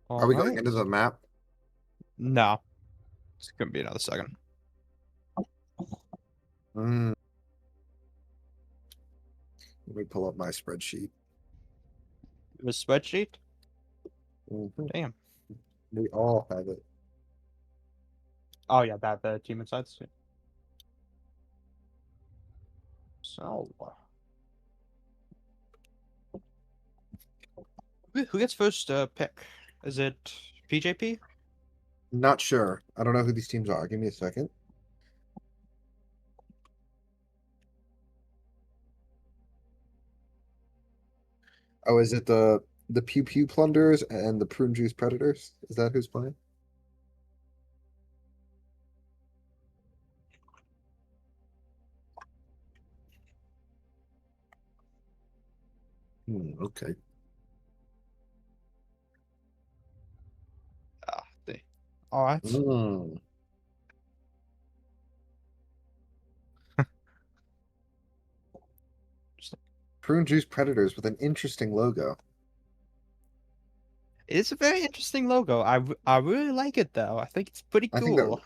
Are All we going right. into the map? No, it's gonna be another second. Mm, let me pull up my spreadsheet. The spreadsheet. Mhm. Damn. We all have it. Oh yeah, that the team insights. So, who gets first pick? Is it PJP? Not sure. I don't know who these teams are. Give me a second. Oh, is it the Pew Pew Plunderers and the Prune Juice Predators? Is that who's playing? Okay. Ah, all right. Mm. Prune Juice Predators with an interesting logo. It's a very interesting logo. I really like it though. I think it's pretty I think that cool.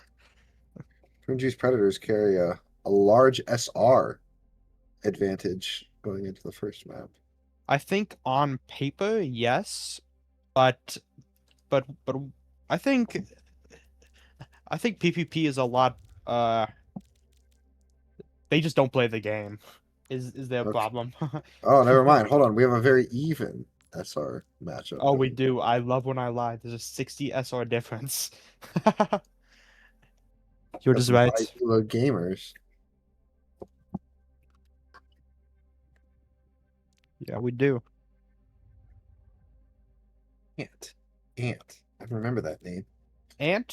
Prune Juice Predators carry a large SR advantage going into the first map. I think on paper, yes, but but I think I think PvP is a lot. Uh, they just don't play the game. Is their Okay. problem? Oh, never mind. Hold on. We have a very even SR matchup Oh, we going. do. I love when I lie. There's a 60 SR difference. You're Got just some high right. elo gamers. Yeah, we do. Ant. Ant. I remember that name. And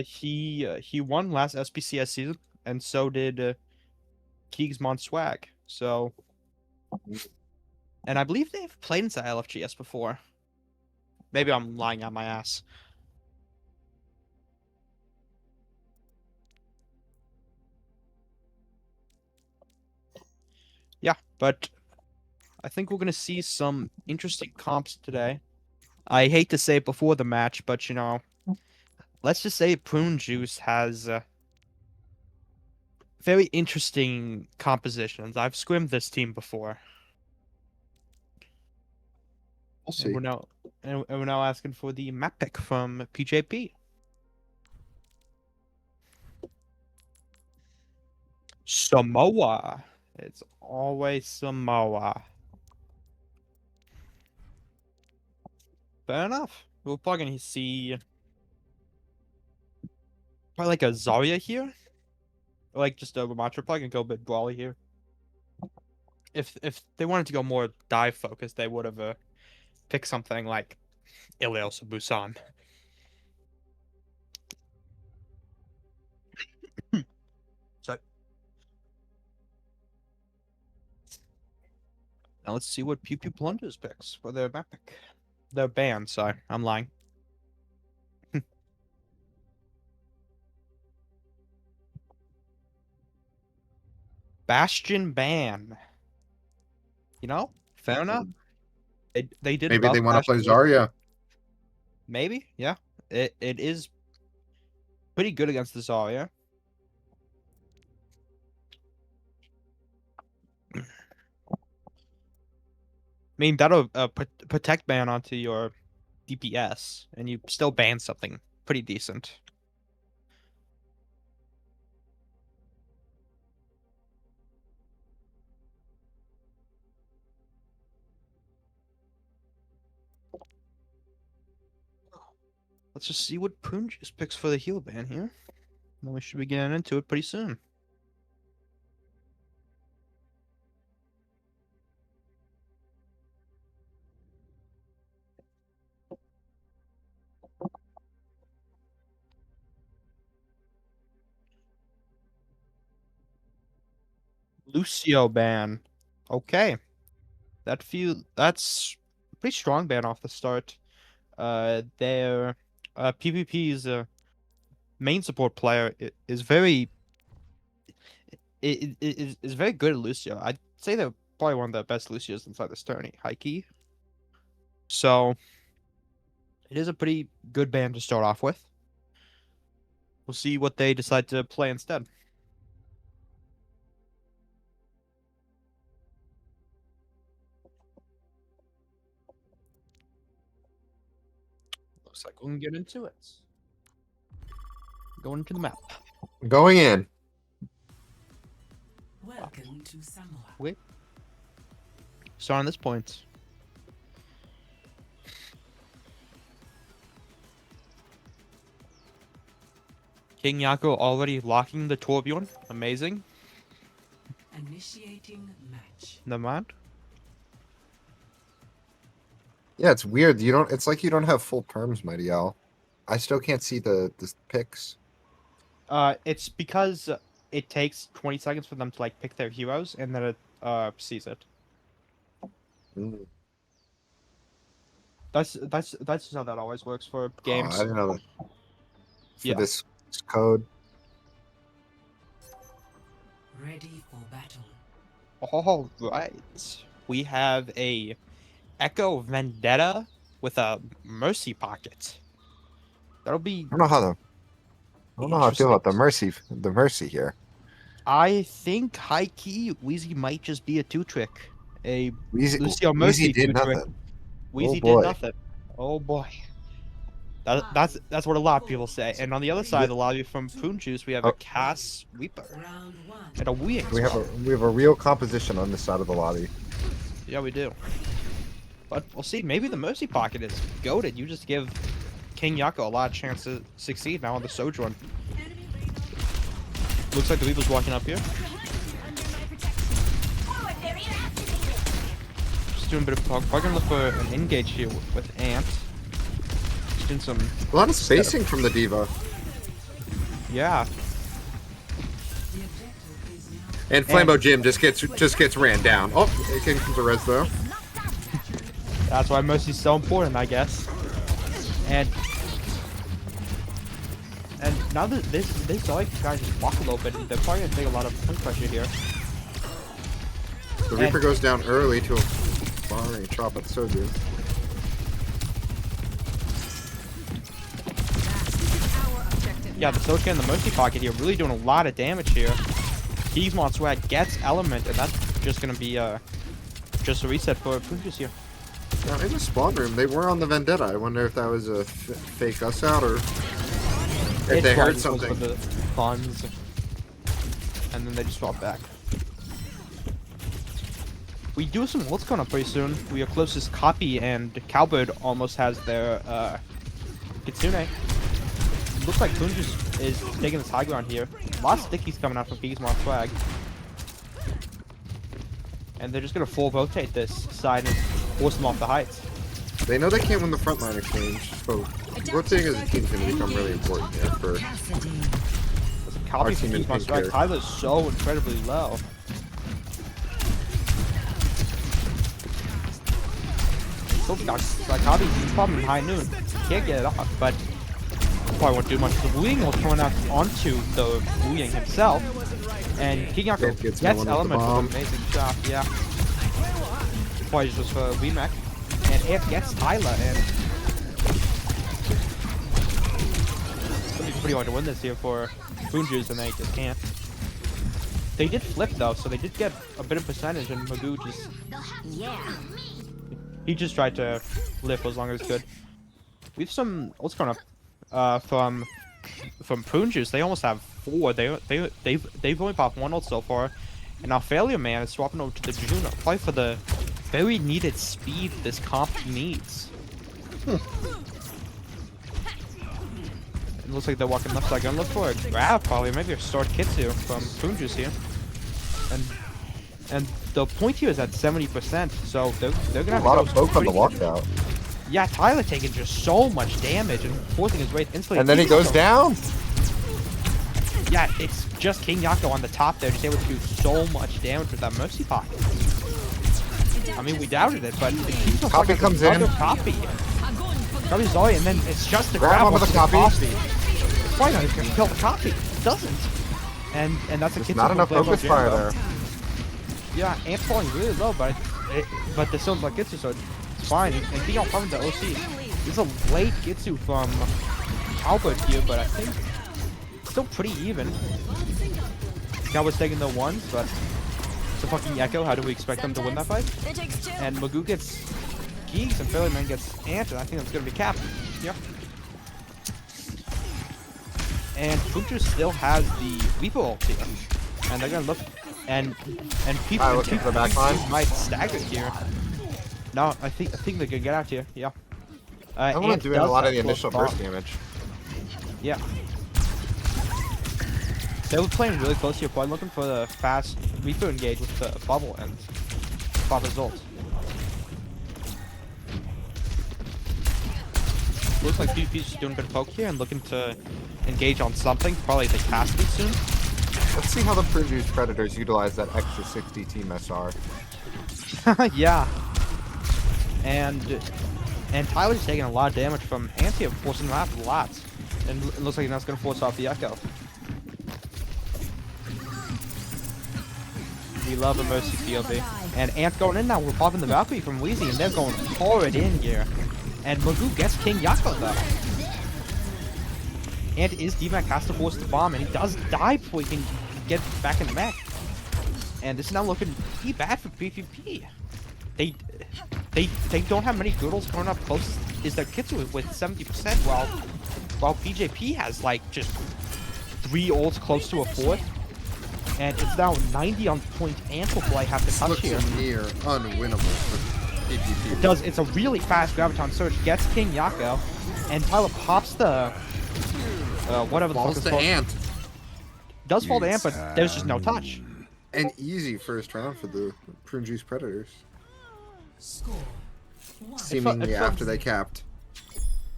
he won last SPCS season, and so did Keegsmon Swag. So, and I believe they've played inside LFGS before. Maybe I'm lying on my ass. Yeah, but I think we're gonna see some interesting comps today. I hate to say it before the match, but let's just say Prune Juice has very interesting compositions. I've scrimmed this team before, We'll and see. we're now asking for the map pick from PJP. Samoa. It's always Samoa. Fair enough. We're probably gonna see probably like a Zarya here, or like just a Ramattra. Probably gonna go a bit brawly here. If they wanted to go more dive focused, they would have picked something like Ilios or Busan. So now let's see what Pew Pew Plunders picks for their map pick. Their band, sorry, I'm lying. Bastion ban. Fair enough. Mm. They did Maybe they buff want to play Bastion recently. Zarya. Maybe, yeah. It is pretty good against the Zarya. I mean, that'll protect ban onto your DPS, and you still ban something pretty decent. Let's just see what Prune Juice picks for the heal ban here. Then we should be getting into it pretty soon. Lucio ban. Okay. That's a pretty strong ban off the start. Their PvP's main support player is is very good at Lucio. I'd say they're probably one of the best Lucios inside this tourney, Hikey. So It is a pretty good band to start off with. We'll see what they decide to play instead. Looks like we can get into it. Going into the map. Going in. Welcome to Samoa. Wait. Start on this point. King Yako already locking the Torbjorn. Amazing. Initiating match. Never mind. Yeah, it's weird. You don't. It's like you don't have full perms, Mighty Owl. I still can't see the picks. It's because it takes 20 seconds for them to like pick their heroes, and then it sees it. Mm. That's just how that always works for games. Oh, I didn't know that. For Yeah. this code. Ready for battle. All right, we have a Echo Vendetta with a Mercy Pocket. That'll be. I don't know how the. I don't know how I feel about the Interesting. mercy here. I think high key Wheezy might just be a 2-trick. A Wheezy, Lucio Mercy Wheezy did 2-trick. nothing. Wheezy boy. did nothing. Oh boy. That's what a lot of people say. And on the other side of the lobby from Prune Juice, we have a Cass Reaper Round one. and a Weeing. We have a real composition on this side of the lobby. Yeah, we do. But we'll see. Maybe the Mercy Pocket is goated. You just give King Yako a lot of chance to succeed now on the Sojourn. Looks like the Reaper's walking up here. Just doing a bit of talk. Probably gonna look for an engage here with Ant. Just doing some. A lot of spacing from the Diva. Yeah. The objective is now. And Flambeau Jim just gets ran down. Oh, it came from the res though. That's why Mercy's so important, I guess. And now that this Zarya guy just walk a little bit, they're probably gonna take a lot of point pressure here. The Reaper goes down early to a firing chop at Soju. Yeah, the Sojourn and the Mercy Pocket here really doing a lot of damage here. Keysmon Swag gets Element, and that's just gonna be just a reset for Punches here. Now in the spawn room, they were on the Vendetta. I wonder if that was a fake us out or if It they heard probably was something. for the funds, and then they just fought back. We do have some ults coming up pretty soon. We are closest copy, and Cowbird almost has their Kitsune. Looks like Punjus is taking this high ground here. A lot of stickies coming out from Keysmon Swag. And they're just gonna full rotate this side and force them off the heights. They know they can't win the frontline exchange, so rotating as a team is going to become really important here for There's a copy from team in Keysmon pink Swag. here. Tyler's so incredibly low. Like he's probably in high noon. Can't get it off, but probably won't do much. The Wuying will turn out onto the Wuying himself, and King Yako It gets gets no one with the Element with bomb. an amazing shot. Yeah, probably just for VMAC, and it gets Tyler, and it's pretty hard to win this here for Funjus, and they just can't. They did flip though, so they did get a bit of percentage, and Magoo just he just tried to live for as long as he could. We have some ults coming up from Prune Juice. They almost have 4. They've only popped 1 ult so far, and now Failure Man is swapping over to the Juno, probably for the very needed speed this comp needs. It looks like they're walking left side. Gonna look for a grab, probably maybe a start Kitsu from Prune Juice here, and the point here is at 70%, so they're gonna have a lot to of go poke on the pretty- walkout. Yeah, Tyler taking just so much damage and forcing his way instantly. And then he King goes Yako- down. Yeah, it's just King Yako on the top there, just able to do so much damage with that Mercy Pocket. I mean, we doubted it, but the King's Copy comes in. Copy. Copy's Zarya, and then it's just the Grab grab onto onto the copy. It's probably not even gonna kill the copy. It doesn't. And that's a There's Kitsu not from enough Flambeau focus Jim, fire though. there. Yeah, Ant's falling really low, but there's still like Kitsu, so it's fine. And King Yako coming to OC. There's a late Gitsu from Albert here, but I think still pretty even. Cowboys taking the ones, but it's a fucking Echo. How do we expect them to win that fight? And Magoo gets Geeks and Philly Man gets Ant, and I think that's gonna be capped. Yep. And Puncher still has the Reaper ult here, and they're gonna look and people looking for the back line. might stagger here. No, I think they're gonna get out here. Yeah. I want Ant to do a does lot of have the initial close burst bomb. damage. Yeah. They were playing really close here, probably looking for the fast Reaper engage with the bubble and spot results. Looks like PvP's just doing a bit of poke here and looking to engage on something, probably the capacity soon. Let's see how the Prune Juice Predators utilize that extra 60 team SR. Yeah. And Tyler's taking a lot of damage from Anti, forcing him out a lot. And it looks like that's gonna force off the Echo. We love a Mercy POV. And Ant going in now, we're popping the Valkyrie from Wheezy, and they're going forward in here. And Magoo gets King Yako though. Ant is D-Mac, has to force the bomb, and he does die before he can get back in the mech. And this is now looking pretty bad for PvP. They don't have many girdles going up close is their Kitsu with 70%, while PJP has like just 3 ults close to a 4th. And it's now 90 on point Ant will probably have to touch Looks here. near unwinnable for PvP. It does. It's a really fast Graviton Surge. Gets King Yako, and Tyler pops the whatever the fuck Falls it's to called. Ant. Does fall to Ant, but there's just no touch. An easy first round for the Prune Juice Predators. Score 1. Seemingly it felt- after they capped.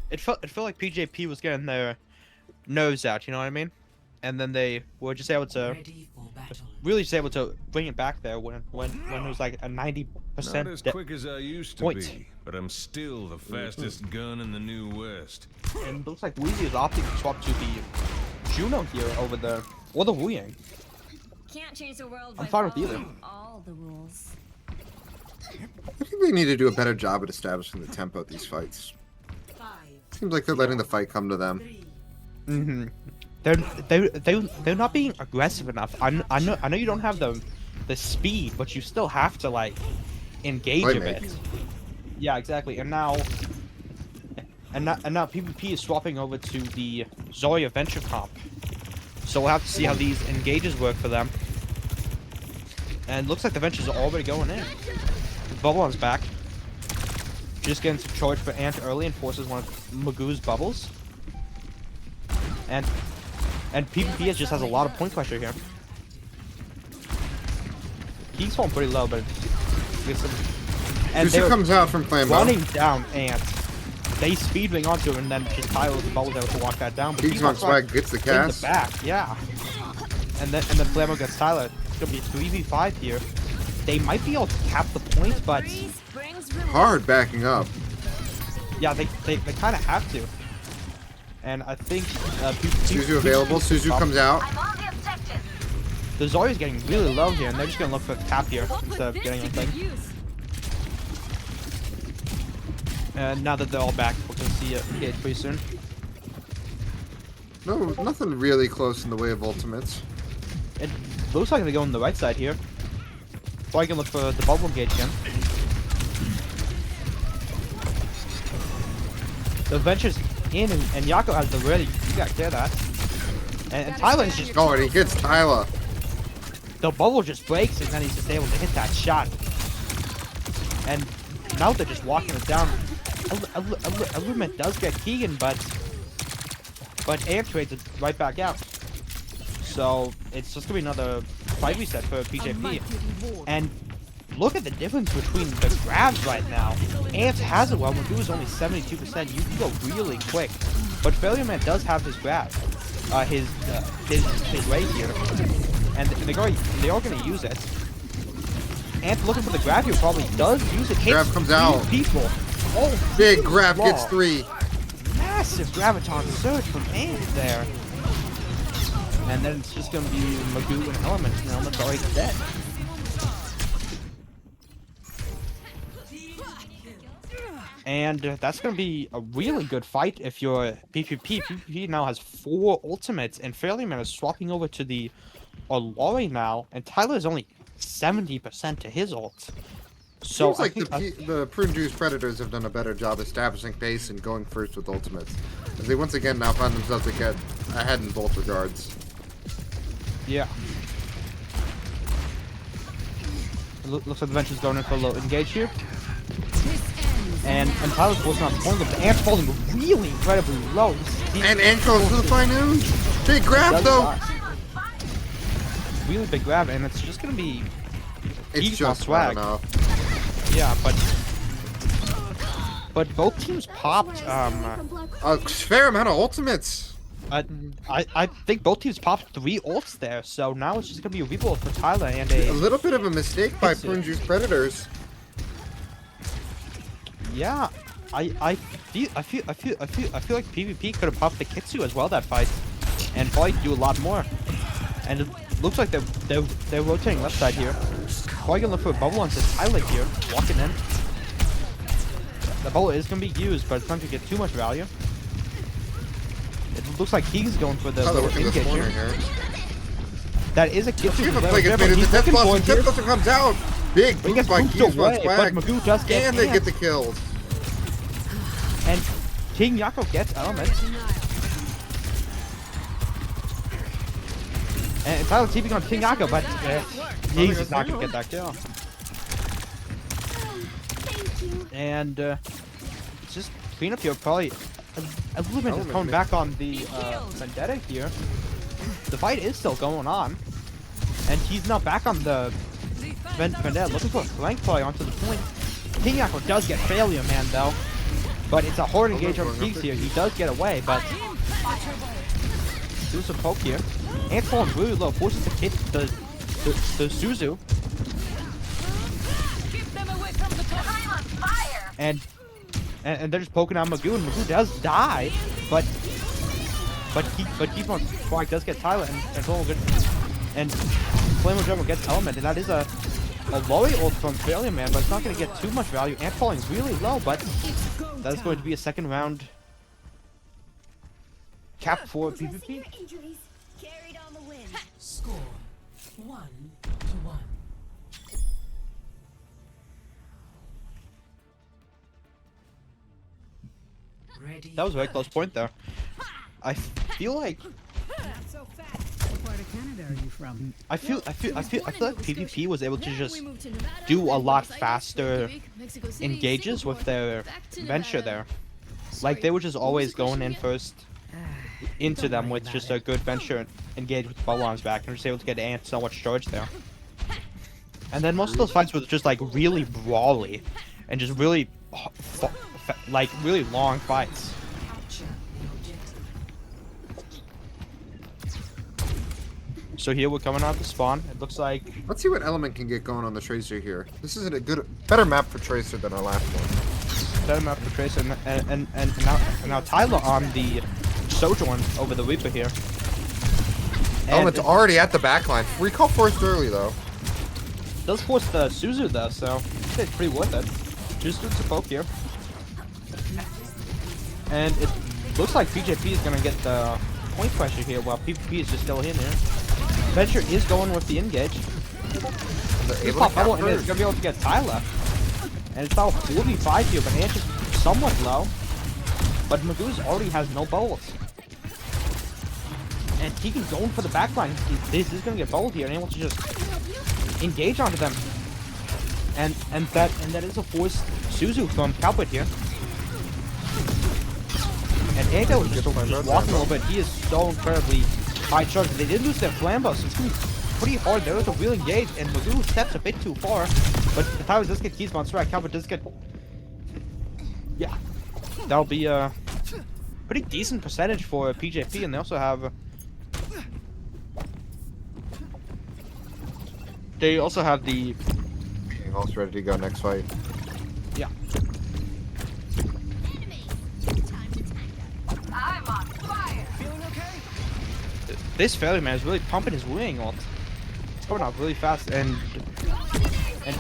It felt like PJP was getting their nose out. You know what I mean? And then they were just able to Ready for battle. really just able to bring it back there when it was like a 90%. Not as quick as I used to point. be, but I'm still the fastest gun in the New West. And it looks like Wheezy is opting to swap to the Juno here over the or the Wu Yang. Can't change the world I'm by fine with either. following all the rules. I think they need to do a better job at establishing the tempo of these fights. 5, Seems like they're letting the fight come to them. 3, Mm-hmm. They're not being aggressive enough. I know you don't have the speed, but you still have to like engage a Playmate. bit. Yeah, exactly. And now PvP is swapping over to the Zarya Venture Comp. So we'll have to see how these engages work for them. And looks like the Ventures are already going in. Bubbleon's back. Just getting some charge for Ant early and forces one of Magoo's bubbles. And PvP just has a lot of point pressure here. He's falling pretty low, but gets some. And Lucio they're comes out from Flambeau. running down Ant. They speedwing onto him, and then just Tyler with the bubbles able to walk that down. But Keeps on swag, gets the in cast. the back, yeah. And then Flambeau gets Tyler. It's gonna be a 3v5 here. They might be able to cap the point, but Breeze brings reward. Hard backing up. yeah, they kind of have to. And I think Suzu available. Suzu comes out. I'm on the objective. The Zarya's getting really low here, and they're just gonna look for the cap here instead of getting anything. And now that they're all back, we're gonna see it engage pretty soon. No, nothing really close in the way of ultimates. It looks like they're going the right side here. So I can look for the bubble engage again. The Venture's in, and Yako has the ready. You gotta clear that. And Tyler is just Oh, and he gets Tyler. the bubble just breaks, and then he's just able to hit that shot. And now they're just walking it down. Illument does get Keegan, but Ant trades it right back out. So it's just gonna be another fight reset for PJP. And look at the difference between the grabs right now. Ant has it well, Magoo is only 72%. You can go really quick. But Failure Man does have his grab. His right here. And they are gonna use it. Ant looking for the grab here probably does use it. Hits Grab comes out. people. Oh, Big grab Wow. gets 3. massive Graviton surge from Ant there. And then it's just gonna be Magoo and Element, and Element's already dead. And that's going to be a really good fight if you're PvP. PvP now has 4 ultimates, and Fairlyman is swapping over to the Olori now, and Tyler is only 70% to his ult. So Seems like I think, the Prune Juice Predators have done a better job establishing pace and going first with ultimates. As they once again now find themselves ahead in both regards. yeah. Looks like the Venture's going in for a low engage here. And Tyler's forcing on point, but the Ant's falling really incredibly low. And Anko to the Fine. Big grab though! Really big grab, and it's just gonna be It's He's not just swag. swag. Enough. yeah, but both teams popped A fair amount of ultimates. I think both teams popped 3 ults there, so now it's just gonna be a rebuild for Tyler and A a little bit of a mistake by It's- Prune Juice Predators. yeah. I feel like PvP could have popped the Kitsu as well that fight, and probably do a lot more. And it looks like they're rotating left side here. Probably gonna look for a bubble onto Tyler here, walking in. The bubble is gonna be used, but it's not gonna get too much value. It looks like he's going for the Tyler little working this engage corner here. here. That is a Kitsu. Give a play gets made in the He's Death looking for Blossom. it here. Death Blossom comes out. Big But he gets boost by moved Q's away, on but swag. Magoo does get And they ants. get the kills. And King Yako gets elements. And Tyler's keeping on King Yako, but he's just not gonna get that kill. And just cleanup here, probably a little bit just coming back on the Vendetta here. The fight is still going on, and he's now back on the Vendetta, looking for a flank play onto the point. King Yako does get Failure Man though, but it's a hard engage on Keeks here. He does get away, but do some poke here. Ant falling really low, forces to hit the Suzu. And they're just poking on Magoo, and Magoo does die, but keep on Swag does get Tyler and Flame good, and Flame Drummer gets Element, and that is a Lori ult from Failure Man, but it's not going to get too much value. Ant falling really low, but that is going to be a second round cap for PvP. Score 1-1. Ready. That was a very close point there. I feel like I feel like PvP was able to just do a lot faster engages with their venture there. Like they were just always going in first into them with just a good venture engage with the bubble arms back, and just able to get Ant so much charge there. And then most of those fights were just like really brawly and just really like really long fights. So here we're coming out the spawn. It looks like Let's see what element can get going on the Tracer here. This is a better map for Tracer than our last one. set him up for Tracer, and now Tyler on the Sojourn over the Reaper here. Element's already at the backline. Recall forced early though. Does force the Suzu though, so it's pretty worth it. Just doing some poke here. And it looks like PJP is gonna get the point pressure here while PvP is just still in there. Venture is going with the engage. He's pop bubble and it's gonna be able to get Tyler. And it's about 45 here, but Ant is somewhat low. But Magoo's already has no bubbles. And he can go in for the backline. This is gonna get bubbled here and able to just engage onto them. And that is a forced Suzu from Cowpit here. And Anko is just walking a little bit. He is so incredibly high charged. They did lose their flambo, so it's gonna be pretty hard. There was a real engage, and Magoo steps a bit too far. But the Tyler does get keys on strike. Cowpit does get, yeah, that'll be a pretty decent percentage for PJP, and they also have. They also have the. Almost ready to go next fight. Yeah. I'm on fire. This Failure Man is really pumping his wing ult. It's coming out really fast, and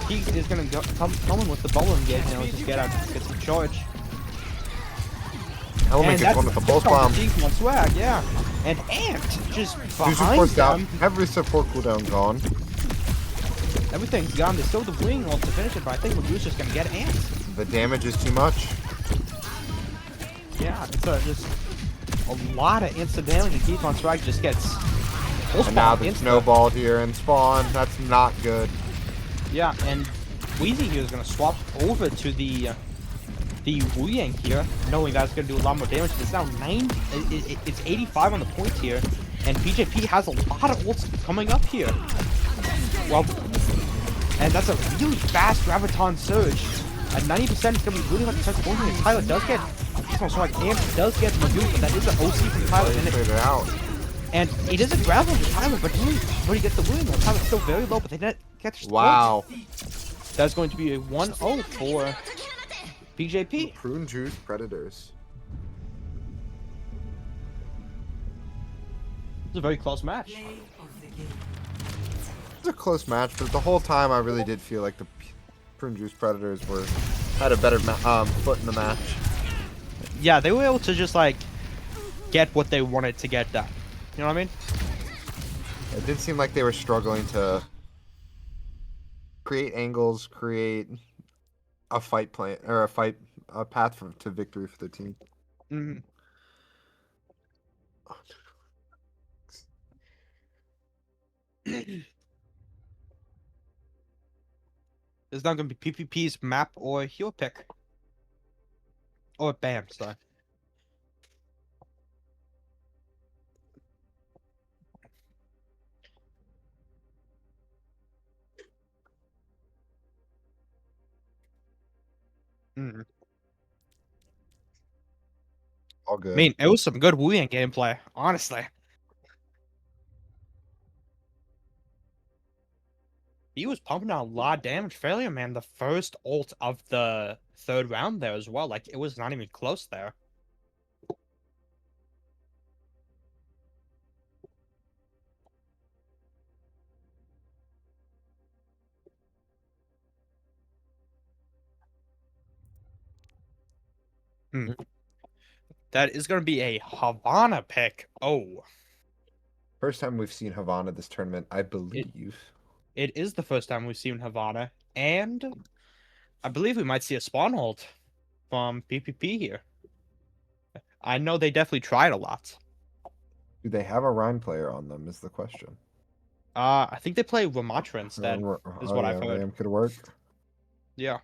he is gonna come in with the bubble engage now, just get some charge. Element And gets one with the pulse bomb. On swag, yeah. And Ant just Two behind supports down. them. Every support cooldown gone. Everything's gone. They still the wing ult to finish it, but I think Medusa's just gonna get Ant. The damage is too much. Yeah, it's just a lot of instant damage, and Keith on swag just gets. And now the snowballed here and spawn. That's not good. Yeah, and Wheezy here is gonna swap over to the Wu Yang here, knowing that's gonna do a lot more damage. It's now it's 85 on the point here, and BJP has a lot of ults coming up here. Well, and that's a really fast Graviton surge. At 90%, it's gonna be really hard to touch point here. Tyler does get, so like Amp does get Medusa, but that is an OC from Tyler, and Figure it out. and it is a grab on Tyler, but he gets the win. Tyler's still very low, but they didn't catch the Wow. That's going to be a 1-0 for BJP. Prune juice predators. It's a very close match. Play of the game. It's a close match, but the whole time I really did feel like the Prune Juice Predators had a better foot in the match. Yeah, they were able to just like get what they wanted to get done. You know what I mean? It did seem like they were struggling to create angles, create a fight plan or a path to victory for the team. Mhm. It's not going to be PPP's map or heal pick. Or BAM, sorry. Mm. All good. I mean, it was some good Wu Yang gameplay, honestly. He was pumping out a lot of damage. Failure, man, the first ult of the third round there as well. Like, it was not even close there. That is going to be a Havana pick. Oh, First time we've seen Havana this tournament, I believe. it is the first time we've seen Havana. And I believe we might see a spawn hold from PPP here. I know they definitely tried a lot. Do they have a Rhine player on them is the question. I think they play Ramatra instead. is what I've heard. Ram could work. Yeah.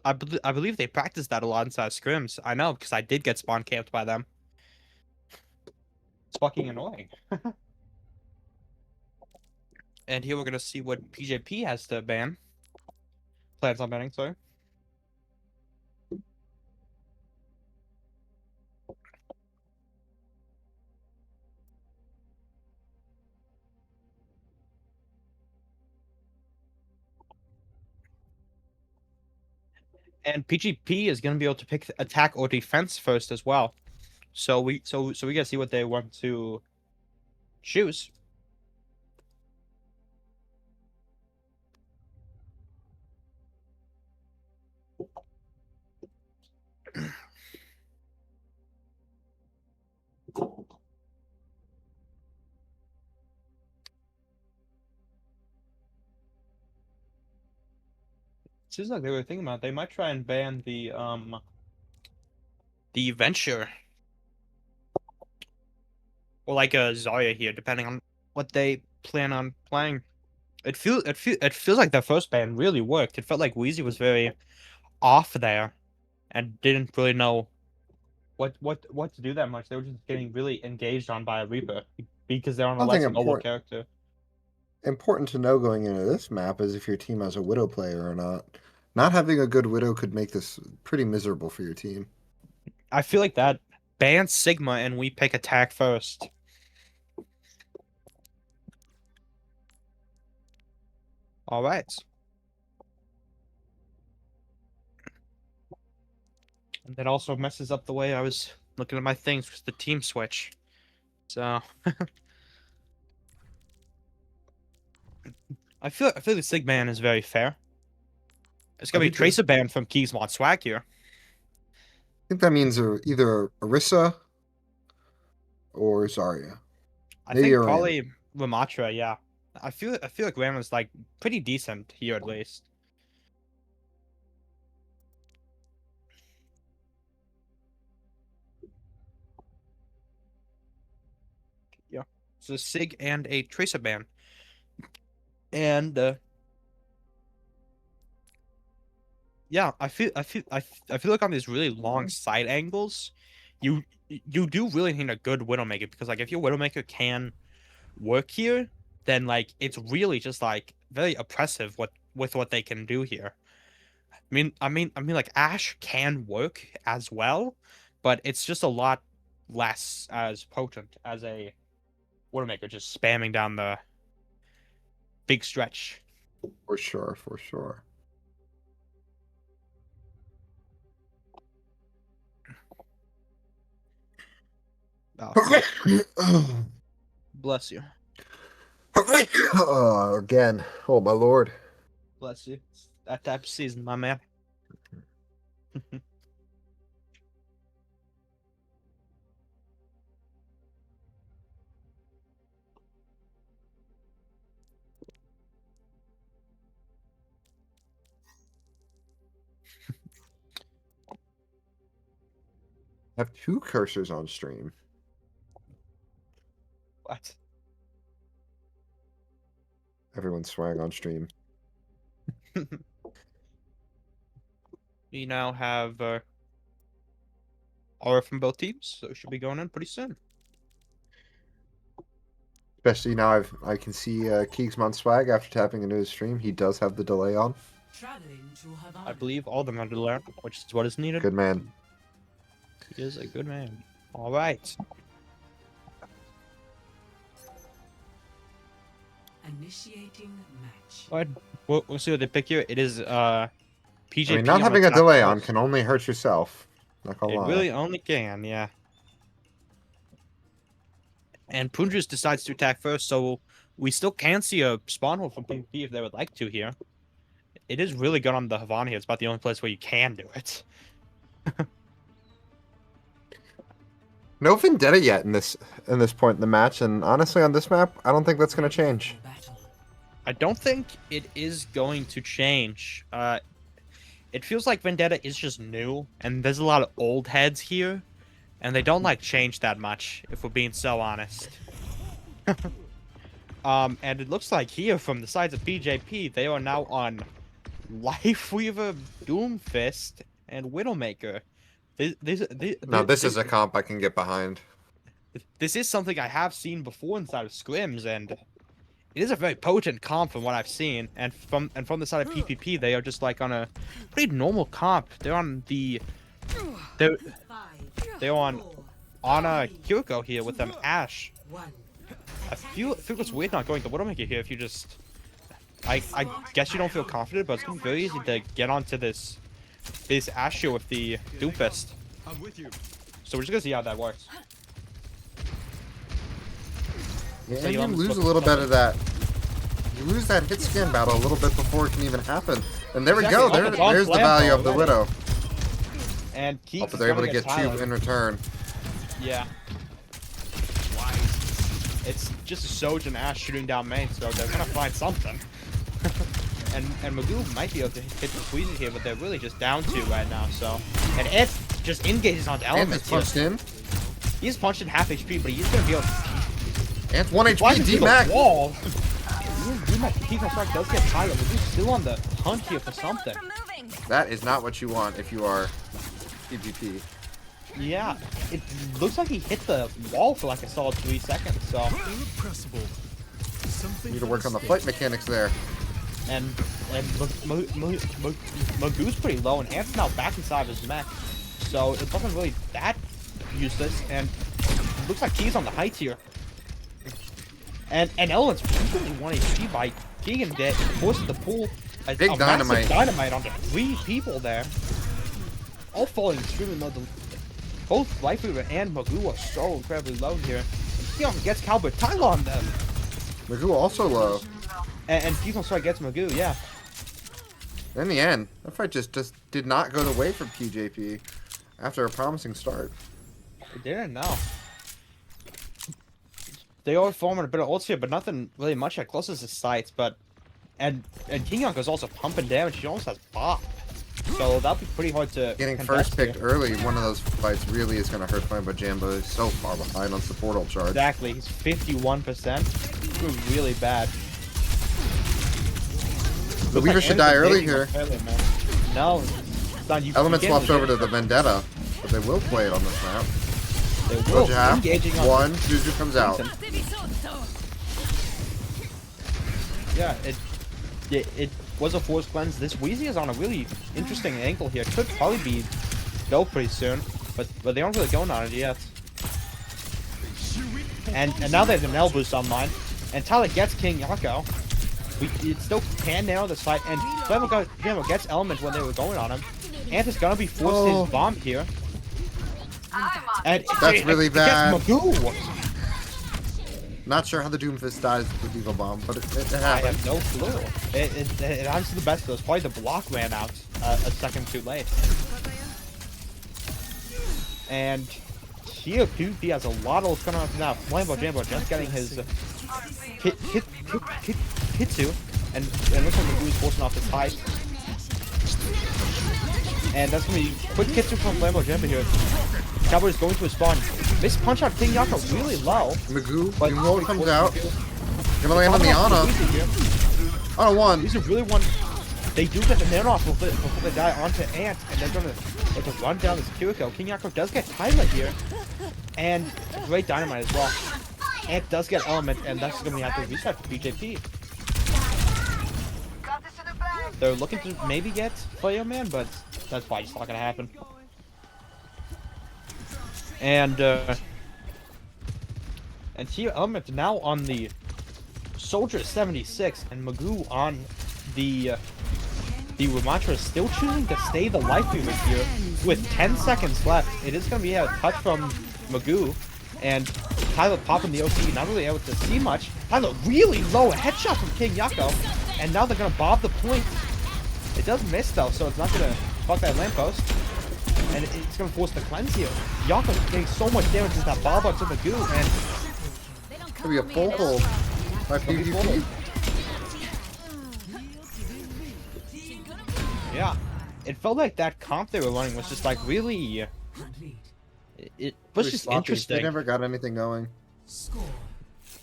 I believe they practiced that a lot inside scrims. I know, because I did get spawn camped by them. It's fucking annoying. And here we're going to see what PJP has to ban. Plans on banning, sorry. And PGP is going to be able to pick attack or defense first as well. So we gotta see what they want to choose. Seems like they were thinking about they might try and ban the Venture. Or like a Zarya here, depending on what they plan on playing. It feels like their first ban really worked. It felt like Wheezy was very off there and didn't really know what to do that much. They were just getting really engaged on by a Reaper because they're on a Something less mobile important. character. Important to know going into this map is if your team has a Widow player or not. Not having a good Widow could make this pretty miserable for your team. I feel like that ban Sigma and we pick attack first. All right. And that also messes up the way I was looking at my things with the team switch. So I feel the Sig ban is very fair. It's gonna be Tracer ban from Keysmod Swag here. think that means either Orisa or Zarya. I Maybe think around. probably Lamatra, yeah. I feel like Ram is like pretty decent here at least. Yeah. So Sig and a Tracer ban. And yeah, I feel like on these really long side angles, you do really need a good Widowmaker because like if your Widowmaker can work here, then like it's really just like very oppressive with what they can do here. I mean like Ashe can work as well, but it's just a lot less as potent as a Widowmaker just spamming down the big stretch. For sure, for sure. Oh, bless you. Again. Oh my lord. Bless you. It's that type of season, my man. I have 2 cursors on stream. What? Everyone's swearing on stream. We now have aura from both teams, so it should be going in pretty soon. Especially now I can see Keegsmon swag after tapping into his stream. He does have the delay on. Traveling to Havana. I believe all of them are to learn, which is what is needed. Good man. He is a good man. All right. Initiating match. All right. We'll see what they pick here. It is PJP. I mean, not having a delay on can only hurt yourself. Not gonna It lie. really only can, yeah. And Prune decides to attack first, so we still can see a spawn hole from PvP if they would like to here. It is really good on the Havana here. It's about the only place where you can do it. No Vendetta yet in this point in the match, and honestly on this map, I don't think that's gonna change. Battle. I don't think it is going to change. It feels like Vendetta is just new, and there's a lot of old heads here, and they don't like change that much, if we're being so honest. And it looks like here from the sides of PJP, they are now on Lifeweaver, Doomfist, and Widowmaker. Now this is a comp I can get behind. This is something I have seen before inside of scrims, and it is a very potent comp from what I've seen. And from the side of PPP, they are just like on a pretty normal comp. They're on the they're on Ana Kyoko here with them Ashe. I feel it's weird not going to Widowmaker here if you just I guess you don't feel confident, but it's gonna be very easy to get onto this Ashe here with the Doomfist. I'm with you. So we're just gonna see how that works. Yeah, So you you almost lose a look little for bit of that. You lose that hit scan battle a little bit before it can even happen. And there we Exactly. go. Oh, it's on There's the flamethrower value of the already. Widow. And Keith Oh, but they're able to get 2 Tyler. in return. Yeah. It's just a Soj and Ashe shooting down main, so they're gonna find something. and Magoo might be able to hit the squeeze here, but they're really just down 2 right now, so. And Eth just engages onto Ant elements is here. punched in. He's punched in half HP, but he's gonna be able to Ant's 1 fly HP, into the D-Mac. wall. D-Mac Keith Strike does get tired, but he's still on the hunt here for something. From moving. That is not what you want if you are PvP. Yeah, it looks like he hit the wall for like a solid 3 seconds, so. Irrepressible. Something Need to work on the flight mechanics there. And Magoo's pretty low, and Ant's now back inside of his mech, so it wasn't really that useless. And it looks like he's on the height here. And Ellen's recently 1 HP by Keegan that forces the pool a Big massive dynamite. dynamite onto 3 people there. All falling extremely low. Both Lifeweaver and Magoo are so incredibly low here. Keegan gets Cowboy Tyler on them. Magoo also low. And Keegan Strike gets Magoo, yeah. In the end, that fight just did not go the way for PJP. after a promising start. They didn't know. They are forming a bit of ults here, but nothing really much that closes his sights. But and King Yonko's also pumping damage. He almost has bop, so that'll be pretty hard to Getting contest first picked here. early, one of those fights really is going to hurt Flambo Jambo. He's so far behind on support ult charge. Exactly, he's 51%. He's really bad. The Weaver should die early here. No, Son, you Element you swaps can't- over to the Vendetta, but they will play it on this map. They will. Told you half. Engaging on One, Juju comes out. Yeah, it was a force cleanse. This Wheezy is on a really interesting angle here. Could probably be built pretty soon, but they aren't really going on it yet. And now they have the nail boost online, and Tyler gets King Yako. It still can narrow the fight, and Flammo gets Element when they were going on him. Ant is gonna be forced to his bomb here. And That's really bad. It gets Magoo. Not sure how the Doomfist dies with the Eagle Bomb, but it I happened. have no clue. It honestly the best of those. Probably the block ran out a second too late. And here PvP has a lot of what's going on now. Flambo Jambo just getting his Hitsu, and looks like Magoo's forcing off his height. And that's gonna be quick Hitsu from Flambo Jambo here. Cowboy is going to his spawn. Miss punch out King Yako really low. Magoo, But Doom comes out. Gonna land on the Ana. Ana one. These are really one. They do get the nano off before they die onto Ant, and they're gonna run down this Kiriko. King Yako does get Tyler here, and great dynamite as well. Ant does get Element, and that's gonna have to reset for BJP. They're looking to maybe get Player Man, but that's probably just not gonna happen. And here Element now on the Soldier 76, and Magoo on the Ramattra is still choosing to stay the life beamer here with 10 seconds left. It is going to be a touch from Magoo, and Tyler popping the OC, not really able to see much. Tyler really low, a headshot from King Yako, and now they're going to bob the point. It does miss though, so it's not going to fuck that lamppost. And it's going to force the cleanse here. Yako's getting so much damage with that bob out to Magoo, and Could be a full hold by PvP. yeah, it felt like that comp they were running was just like really, it was Pretty just sloppy. interesting. They never got anything going. Score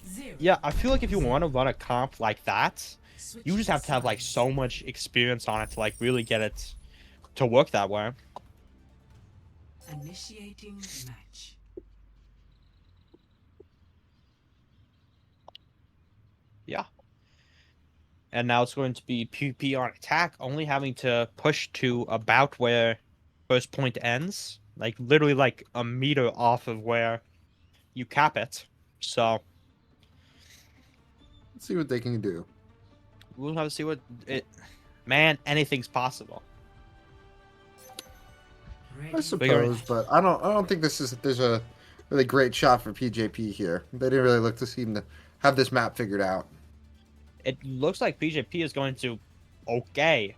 0. Yeah, I feel like if you want to run a comp like that, you just have to have like so much experience on it to like really get it to work that way. Initiating match. Yeah. And now it's going to be PvP on attack, only having to push to about where first point ends. Like, literally like a meter off of where you cap it. So, Let's see what they can do. we'll have to see what it... Man, anything's possible. I suppose, but I don't think there's a really great shot for PJP here. They didn't really look to seem to have this map figured out. It looks like BJP is going to... Okay.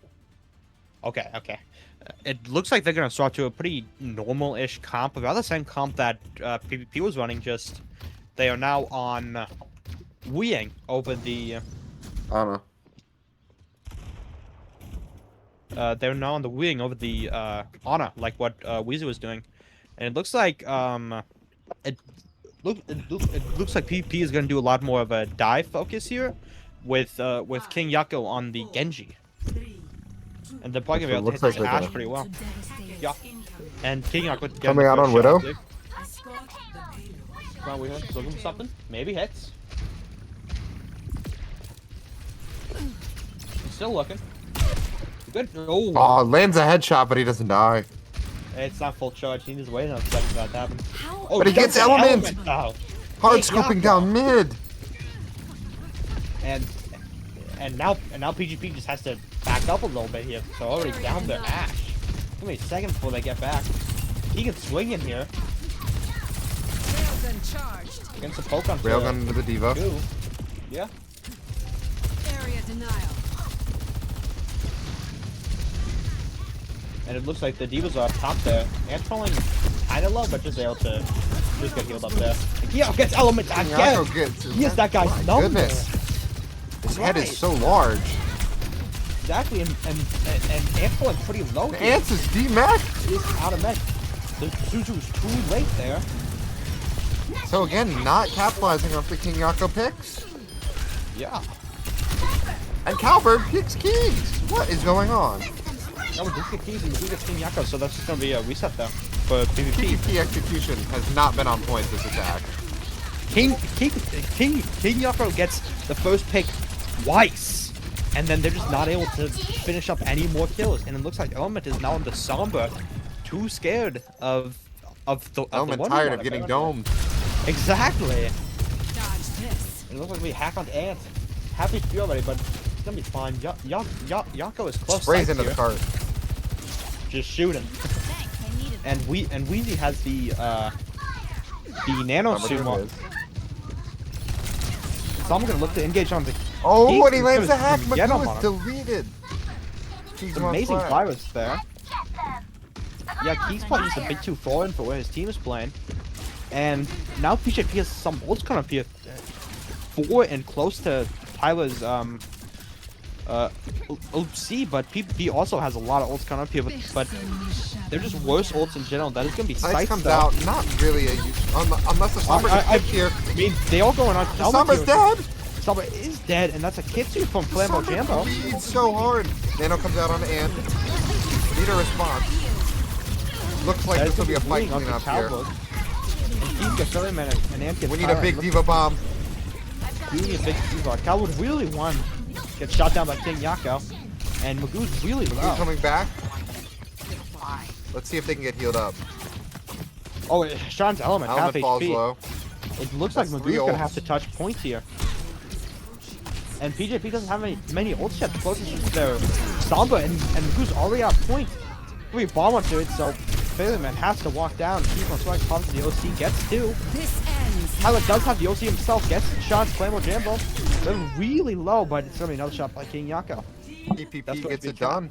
It looks like they're going to start to a pretty normal-ish comp. About the same comp that PvP was running, just... They are now on Weeing over the... Ana. They're now on the Weeing over the Ana, like what Weezy was doing. And it looks like... It looks like PvP is going to do a lot more of a dive focus here. With King Yako on the Genji. And they're probably going to be able to hit Looks like this they're Ashe gonna- pretty well. Yeah. And King Yako getting Coming the out first on Widow? shot, too. Escort the payload. Come on, we looking for something. Maybe hits. He's still looking. Good. Oh, Oh, lands a headshot, but he doesn't die. it's not full charge. He needs to wait another second for that to happen. Oh, But he gets does element! Oh. Hard King scooping Yako. down mid. And now PGP just has to back up a little bit here. So already down their Ashe. It's gonna be a second before they get back. He can swing in here Railgun charged. against the poke on Railgun into the diva. Yeah. Area denial. And it looks like the divas are up top there. Ant's falling kinda low, but just able to just get healed up there. Yeah, gets element again! Yako gets his Yes, that guy's My number! goodness. His head Right. is so large. Exactly, and Ant's falling pretty low The here. Ants is D-Mac. He's out of mech. The Zuzu's too late there. So again, not capitalizing off the King Yako picks. Yeah. And Cowbird picks Kings. What is going on? Now we do get keys and we do get Team Yako, so that's just gonna be a reset there for PvP. PvP execution has not been on point this attack. King Yako gets the first pick twice, and then they're just not able to finish up any more kills. And it looks like Element is now on the Sombra, too scared of the Element one tired one of getting effect. domed. Exactly. Dodge this. It looks like we hack on Ant. Happy few already, but it's gonna be fine. Yako is close. Sprays sight into the here. cart. Just shooting. Thanks, I needed that. And Weezy has the nano Number two sumo. is. So I'm gonna look to engage on the Oh, Kings and he is lands gonna the hack. get him Magoo on is him. deleted. Kings It's on amazing flag. virus there. Yeah, Key's playing just a bit too foreign for where his team is playing. And now PJP has some ults coming up here. 4 and close to Tyler's OC, but PvP also has a lot of ults coming up here, but they're just worse ults in general. That is gonna be Ice Scythe comes stuff. out, not really a use, unless the Sombra gets I picked here. I mean, they all going on. The Sombra's dead! Sombra is dead, and that's a Kitsu from Flambo Sombra Jambo. bleeds so hard. Nano comes out on the Ant. Need a response. Looks like That is this will be a gonna fight bleeding off the cleanup here. Cowboy. And Keith gets Philly Man and Ant gets We need a Tyrant. big Look, Diva bomb. we need a big Diva. Cowboy really won. Gets shot down by King Yako. And Magoo's really Magoo low. coming back. Let's see if they can get healed up. Oh, Sean's Element, half Element falls HP. low. It looks like That's Magoo's 3 gonna ults. have to touch points here. And PJP doesn't have many ults yet. The closest is their Samba, and Magoo's already out point. We bomb onto it, so Philly Man has to walk down. Keep on swag, comes the OC, gets 2. This ends. Tyler does have the OC himself, gets shots, Flammo Jambo. They're really low, but it's gonna be another shot by King Yako. That's PPP what gets we it try. done.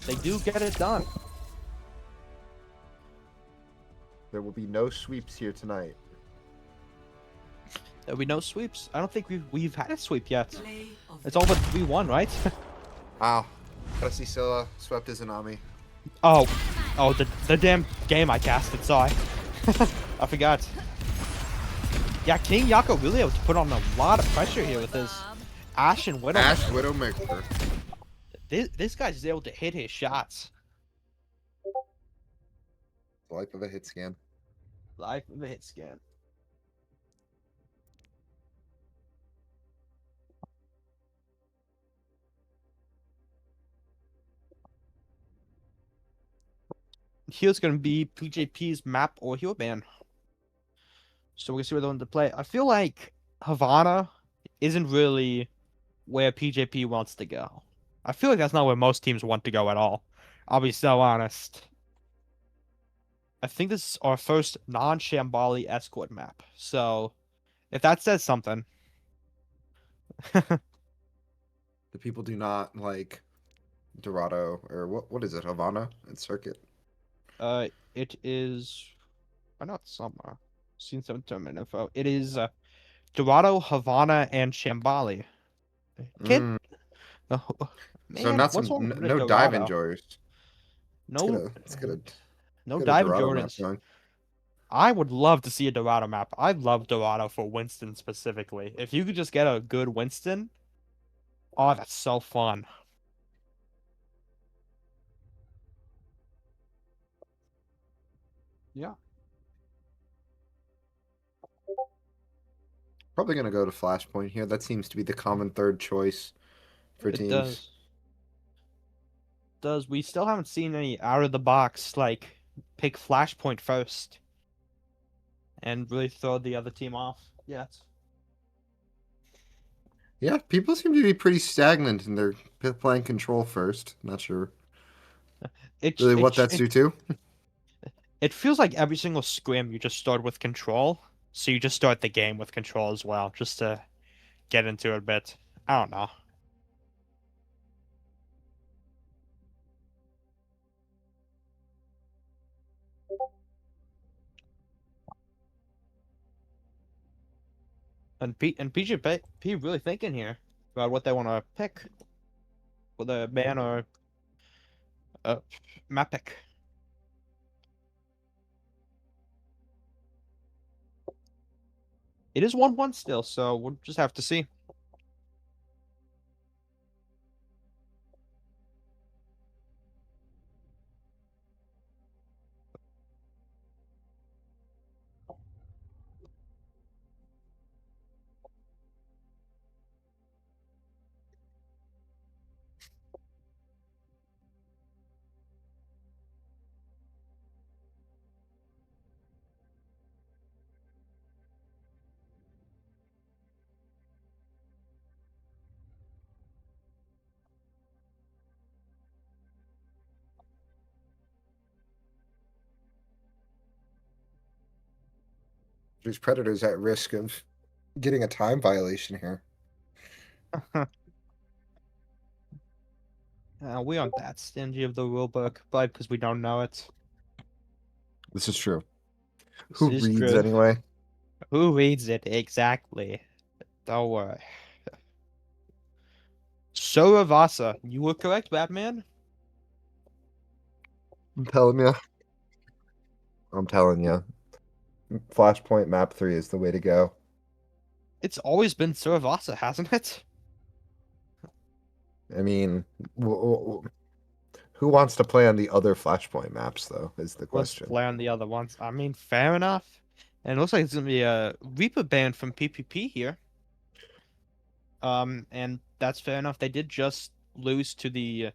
They do get it done. There will be no sweeps here tonight. There'll be no sweeps. I don't think we've had a sweep yet. Play of It's all but 3-1, right? Wow. Gotta see Scylla swept his Inami. Oh, the damn game I casted, sorry. I forgot. Yeah, King Yako really able to put on a lot of pressure here with his Ashe and Widow. Ashe Widowmaker. This guy's able to hit his shots. Life of a hit scan. Life of a hit scan. Here's gonna be PJP's map or hero ban. So we're gonna see where they want to play. I feel like Havana isn't really where PJP wants to go. I feel like that's not where most teams want to go at all. I'll be so honest. I think this is our first non-Shambali escort map. So if that says something. The people do not like Dorado or what is it? Havana and Circuit. It is. I know it's somewhere. Seen some tournament info. It is Dorado, Havana, and Shambali. Kid. Mm, Oh, so man, not what's some wrong with no dive Dorado? enjoyers. No, It's good. no Get a dive Dorado map Jordans. going. I would love to see a Dorado map. I love Dorado for Winston specifically. If you could just get a good Winston, oh, that's so fun. Yeah. Probably gonna go to Flashpoint here. That seems to be the common third choice for teams. Does we still haven't seen any out of the box like pick Flashpoint first and really throw the other team off yet. Yeah, people seem to be pretty stagnant in their playing control first. Not sure It really it, what that's it, due to. it feels like every single scrim you just start with control, so you just start the game with control as well, just to get into it a bit. I don't know. And PGP really thinking here about what they want to pick for the ban or map pick. It is 1-1 still, so we'll just have to see. These Predators at risk of getting a time violation here. We aren't that stingy of the rulebook, but because we don't know it. This is true. This Who is reads true. anyway? Who reads it exactly? Don't worry. Soravasa, you were correct, Batman. I'm telling you. I'm telling you. Flashpoint map 3 is the way to go. It's always been Soravasa, hasn't it? I mean, who wants to play on the other Flashpoint maps, though, is the Let's question. play on the other ones. I mean, fair enough. And it looks like it's gonna be a Reaper ban from PPP here. And that's fair enough. They did just lose to the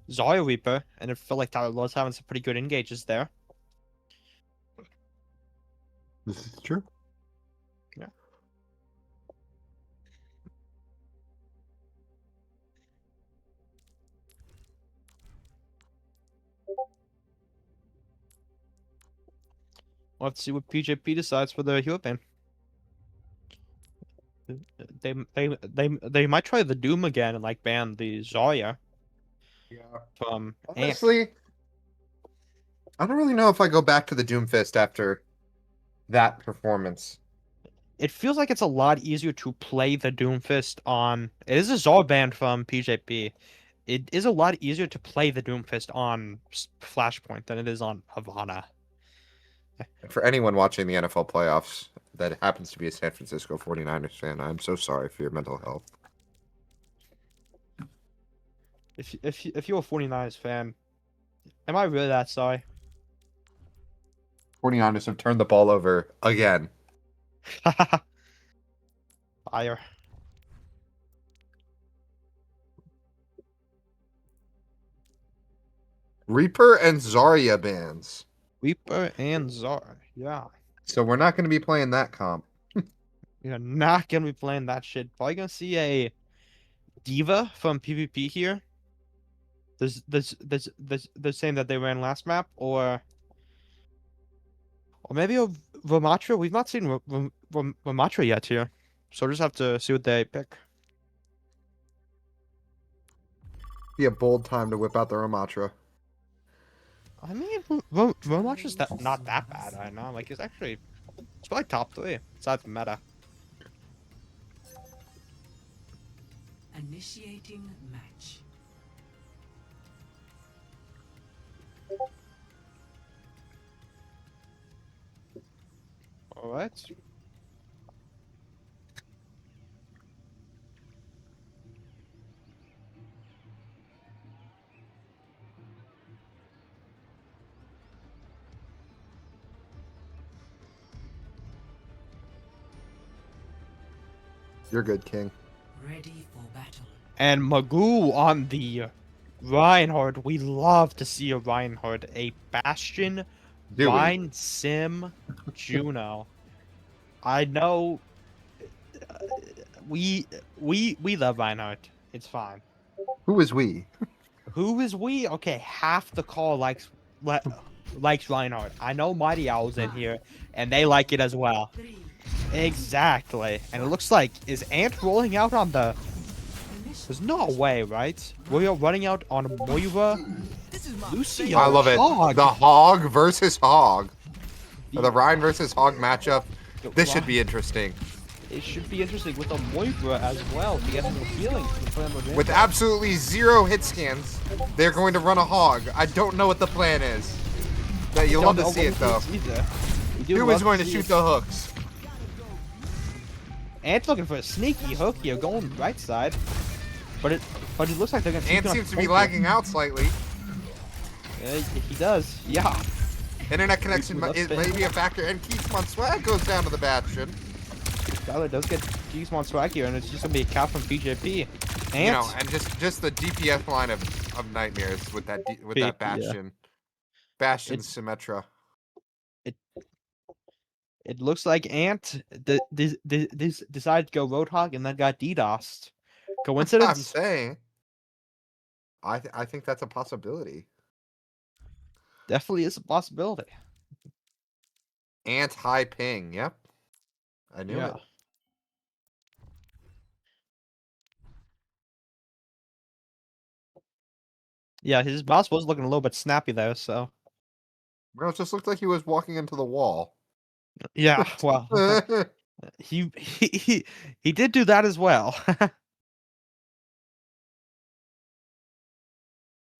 Zarya Reaper, and it felt like Tyler was having some pretty good engages there. This is true. Yeah. Let's see what PJP decides for the hero ban. They might try the Doom again and like ban the Zarya Yeah. from Amp. Honestly, I don't really know if I go back to the Doomfist after that performance. It feels like it's a lot easier to play the Doomfist on. It is a Zarya ban from PJP. It is a lot easier to play the Doomfist on Flashpoint than it is on Havana. And for anyone watching the NFL playoffs that happens to be a San Francisco 49ers fan, I'm so sorry for your mental health. If you're a 49ers fan, am I really that sorry? 49ers have turned the ball over again. Fire. Reaper and Zarya bans. Reaper and Zar. Yeah. So we're not going to be playing that comp. You're not gonna be playing that shit. Probably gonna see a Diva from PvP here. They're saying that they ran last map, or maybe a Ramatra. We've not seen Ramatra yet here, so we'll just have to see what they pick. Be a bold time to whip out the Ramatra. I mean, Ramatra's not that bad right now. Like, it's probably top 3 besides meta. Initiating match. All right. You're good, King. Ready for battle. And Magoo on the Reinhardt. We love to see a Reinhardt, a Bastion, Do we? Rhine, Sim, Juno. I know we love Reinhardt. It's fine. Who is we? Who is we? Okay, half the call likes Reinhardt. I know Mighty Owl's in here, and they like it as well. 3. Exactly. And it looks like, is Ant rolling out on the... There's no way, right? We are running out on Moira. Lucio. I love it. Hog. The Hog versus Hog. Or the Rhine versus Hog matchup. This should be interesting. it should be interesting with a Moira as well to get some healing from the Flambo Jam. With absolutely 0 hit scans, they're going to run a hog. I don't know what the plan is. But you'll love to see it though. Who is going to shoot the hooks? Ant's looking for a sneaky hook here, going right side. But it looks like they're gonna. Ant seems to be lagging out slightly. He does, yeah. Internet connection may be a factor, and Keith's swag goes down to the Bastion. Tyler does get Keith's swag here, and it's just gonna be a cap from PJP. Ant, You know, and just the DPS line of nightmares with that Bastion. Bastion Symmetra. It looks like Ant decided to go Roadhog and then got DDoSed. Coincidence? I'm saying. I think that's a possibility. Definitely is a possibility. Ant high ping. Yep. I knew it. Yeah, his boss was looking a little bit snappy there, so. Well, it just looked like he was walking into the wall. Yeah, well, he did do that as well.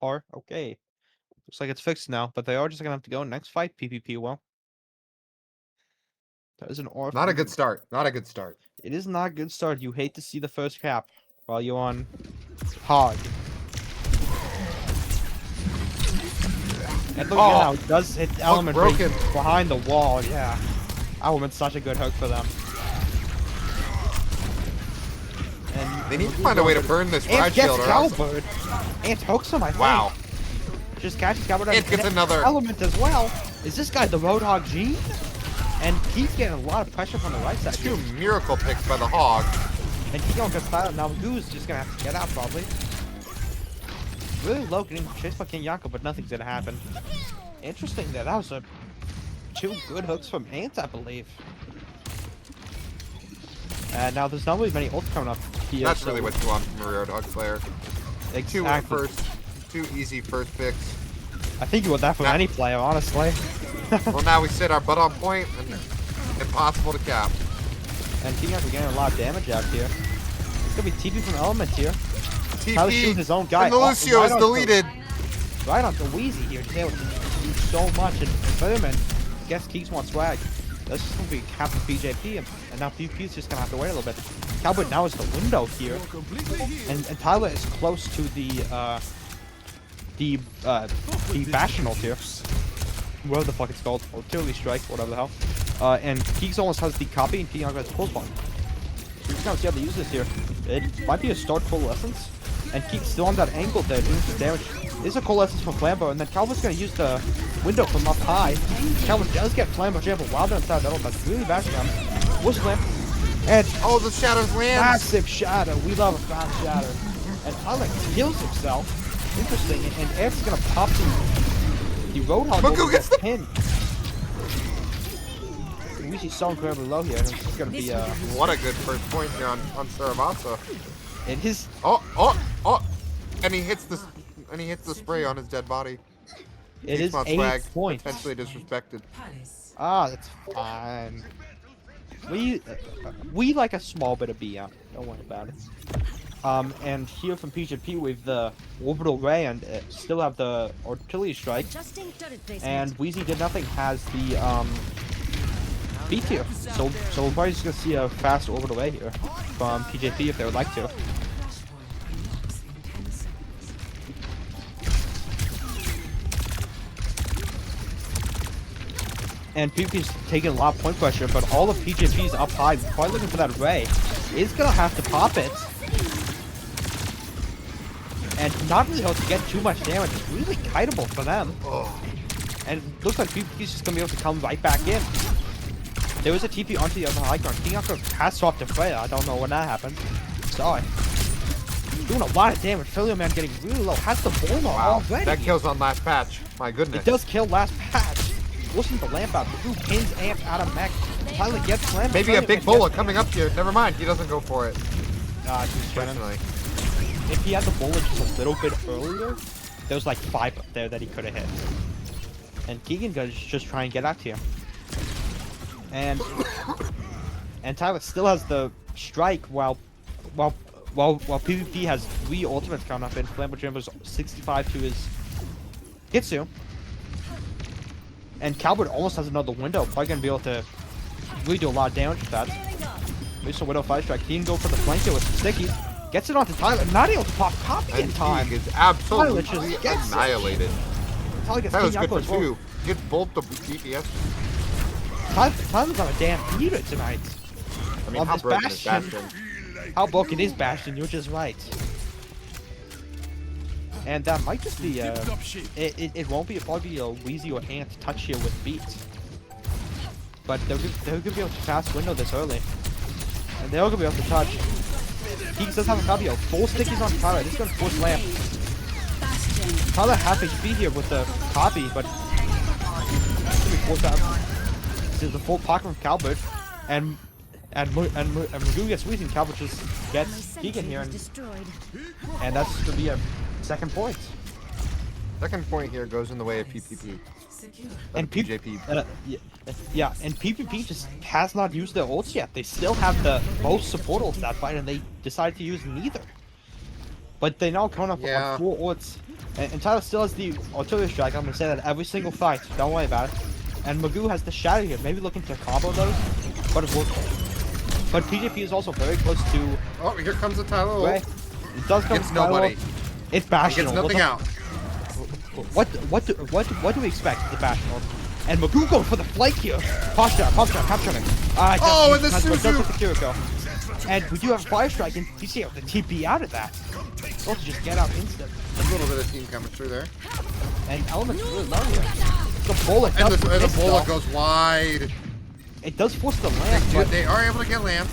Okay. Looks like it's fixed now, but they are just gonna have to go next fight. PPP will. That is an orphan. Not a good start. Not a good start. It is not a good start. You hate to see the first cap while you're on Hog. And look at now, it does hit element broken behind the wall. Yeah, element's such a good hook for them. And they need to find a way to burn this ride shield. Cowbird. Ant hooks him, I think. Wow. Just catches Cowbird. Ant gets another element as well. Is this guy the Roadhog G? And he's getting a lot of pressure from the right side. 2 miracle picks by the Hog. And he don't get silent. Now Goo's just gonna have to get out probably. Really low getting chased by King Yako, but nothing's gonna happen. Interesting that was 2 good hooks from Ant, I believe. And now there's not really many ults coming up here. That's really what you want from a Roadhog player. Exactly. 2 easy first picks. I think you want that from any player, honestly. Well, now we sit our butt on point and impossible to cap. And King Yako getting a lot of damage out here. It's gonna be TP from Element here. TP his own guy. and the Lucio is deleted. Right on the Wheezy here. He's able to do so much. And Furman gets Keeks one swag. That's just going to be Captain BJP. And now PvP is just going to have to wait a little bit. Cowboy now is the window here. And Tyler is close to the Bastion ult here. Whatever the fuck it's called. Or Artillery Strike, whatever the hell. And Keeks almost has the copy and Keeks has pulse bomb. We're just gonna see how they use this here. It might be a start coalescence. And Keeks still on that angle there doing some damage. This is a coalescence from Flambo, and then Calvin's gonna use the window from up high. Calvin does get Flambo Jam, but while they're inside that ult, that's really bashing him. What's Flam? And oh, the shadows land. Massive shadow. We love a fast shadow. And Tyler kills himself. Interesting. And Ant's gonna pop the Roadhog over gets the pin. We see so incredibly low here, and it's just gonna be what a good first point here on Saravasa. And his and he hits the spray on his dead body. It is 8 points. Potentially disrespected. Ah, that's fine. We like a small bit of BM. Don't worry about it. And here from PGP with the orbital ray and still have the artillery strike. And Wheezy Did Nothing has the B tier. So we're probably just gonna see a fast orbital ray here from PJP if they would like to. And PvP's taking a lot of point pressure, but all of PJP's up high, probably looking for that ray, is gonna have to pop it. And not really able to get too much damage. It's really kiteable for them. And it looks like PvP's just gonna be able to come right back in. There was a TP onto the other high ground. King Yako passed off to Freya. I don't know when that happened. Sorry. Doing a lot of damage. Filio Man getting really low. Has the bowler already. That kills on last patch. My goodness. It does kill last patch. Wasn't the lamp out. The blue pins Ant out of mech. Tyler gets slammed. Maybe a big bowler coming up here. Never mind. He doesn't go for it. Personally. If he had the bullet just a little bit earlier, there was like 5 up there that he could have hit. And Keegan goes just try and get out here. And and Tyler still has the strike while PvP has 3 ultimates coming up, and Flambo Jumbo's 65 to his Hitsu. And Calvert almost has another window, probably gonna be able to really do a lot of damage with that. There's a Widow 5 strike. He can go for the flank here with Sticky. Gets it onto Tyler. Not able to pop copy in time. Is absolutely Tyler just gets annihilated. Tyler gets That was King good Yako for as well. 2. Get both the DPS. Tyler's on a damn heater tonight. I mean, On how this broken is Bastion. Bastion? How broken is Bastion? You're just right. And that might just be it won't be probably a Wheezy or Ant touch here with beats. But they're gonna be able to fast window this early. And they're gonna be able to touch. Geeks does have a copy of 4 stickies on Tyler. This is gonna force lamp. Tyler half HP here with the copy, but it's gonna be forced out. This is the full pocket from Calvert, and Magoo gets Wheezy, and Calvert just gets Keegan here, and that's gonna be a second point. Second point here goes in the way of PPP. And PJP. Yeah, and PPP just has not used their ults yet. They still have the both support ults that fight, and they decided to use neither. But they now come up on 4 ults, and Tyler still has the artillery strike. I'm gonna say that every single fight. Don't worry about it. And Magoo has the shadow here, maybe looking to combo those, but it won't. But PJP is also very close to. Oh, here comes the Tyler. Right? It does come Gets to Tyler. nobody. It's He Bastion. gets nothing out. What do we expect at the Bastion? And Magoo going for the flank here. Pop shot, capture him. Oh, and the Suzu! Kiriko. And we do have a fire strike, and he's able to TP out of that. So to just get out instant. A little bit of team chemistry there. And Element's really low here. The bullet And does the miss, bullet though. goes wide. It does force the lamp, but They are able to get lamp.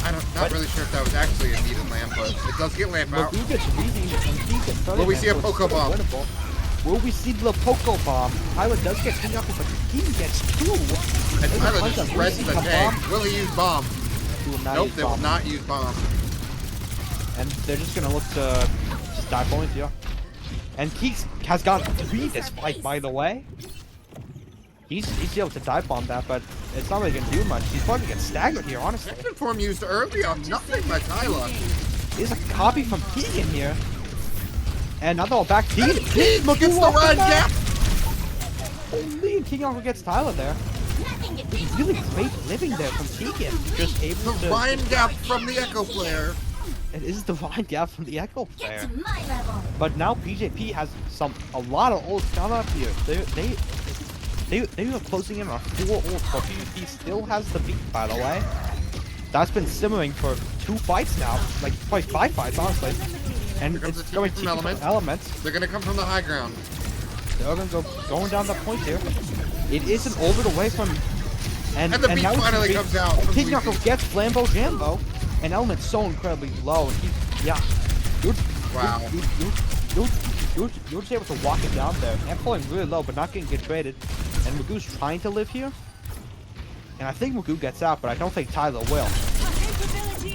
I'm not really sure if that was actually a needed lamp, but it does get lamp out. Magoo gets Weezy, and he gets started. Will we see a Poco Bomb? Will we see the Poco Bomb? Tyler does get King Yako, but he gets 2. And Tyler just spreads the tag. Will he use bomb? He will not Nope, use they will bomb. not use bomb. And they're just gonna look to just dive point here. And Keeks has got 3 this fight, by the way. He's able to dive bomb that, but it's not really gonna do much. He's probably gonna get staggered here, honestly. Second form used early on nothing by Tyler. There's a copy from Keegan here. And another one back. Keegan Gets the red gap. Holy, and King Yako gets Tyler there. Really great living there from Keegan. Just able The to. Ryan gap from the Echo Flare. It is the Vine gap from the Echo player. But now PJP has a lot of ults coming up here. They are closing in on 4 ults, but PvP still has the beat, by the way. That's been simmering for 2 fights now, like probably 5 fights, honestly. And Here comes it's the going team to from elements. They're gonna come from the high ground. They're gonna go going down the point here. It is an orbit away from, And the beat now it's finally beat. comes out. And King Yako gets Flambo Jambo, and Element's so incredibly low. And Wow. You're just able to walk it down there. And pulling really low, but not getting get traded. And Magoo's trying to live here. And I think Magoo gets out, but I don't think Tyler will.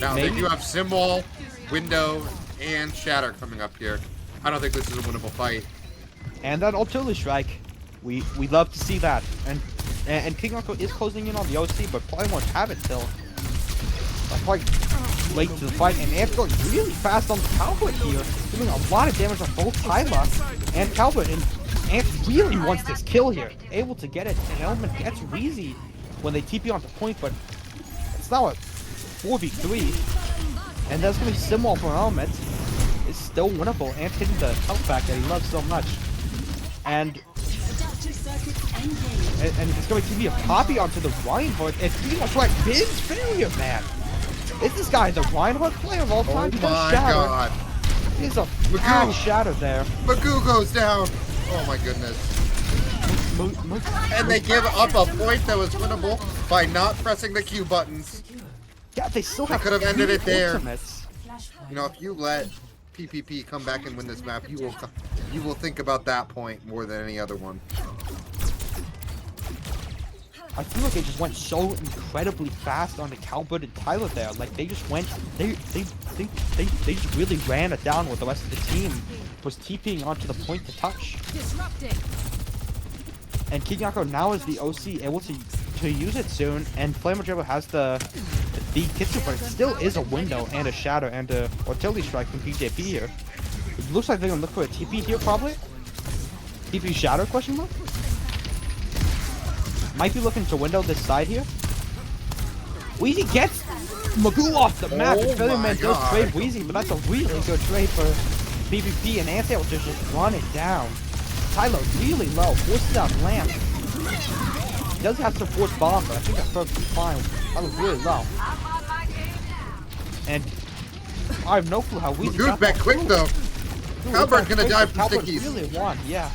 Now they do have Symbol, Window, and Shatter coming up here. I don't think this is a winnable fight. And that artillery strike, we love to see that. And King Yako is closing in on the OC, but probably won't have it till like late to the fight. And Ant's going really fast on Calvert here, doing a lot of damage on both Tyler and Calvert. And Ant really wants this kill here, able to get it. And Element gets Wheezy when they TP onto point, but it's now a 4v3. And that's gonna be Simwall for Element. It's still winnable. Ant hitting the health back that he loves so much. And it's going to be a copy onto the Reinhardt, and he was like Ben's failure, man. Is this guy the Reinhardt player of all time? Oh my god. He's a Magoo. bad shatter there. Magoo goes down. Oh my goodness. And they give up a point that was winnable by not pressing the Q buttons. Yeah, they still have could have ended it there. ultimates. You know, if you let PPP come back and win this map, you will think about that point more than any other one. I feel like they just went so incredibly fast on the Calvert and Tyler there. Like they just went, they just really ran it down with the rest of the team. Was TPing onto the point to touch. Disrupting. And King Yako now is the OC able to to use it soon, and Flamer Jabba has the Kitsu, but it still is a window and a shadow and a artillery strike from PJP here. It looks like they're gonna look for a TP here probably. TP shadow question mark? Might be looking to window this side here. Wheezy gets Magoo off the map, and Failure Man does trade Wheezy, but that's a really good trade for PvP, and Anthea will just run it down. Tyler really low, forces out Lamp. He does have some forced bomb, but I think that's perfectly fine. That was really low. And I have no clue how Wheezy Magoo's back quick though. Calbert's gonna die from stickies. Really won, yeah.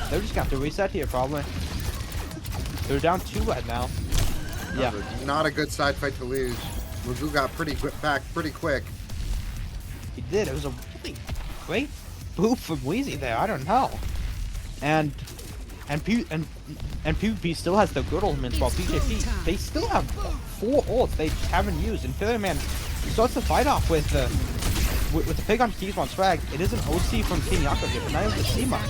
They're just gonna have to reset here probably. They're down 2 right now. Yeah. Not a good side fight to lose. Magoo got back pretty quick. He did. It was a really great boop from Wheezy there. I don't know. And PvP still has the good ultimates, while PJP, they still have 4 ults they haven't used. And Failure Man starts the fight off with the pig on keys on swag. It is an OC from King Yako here, but not able to see much.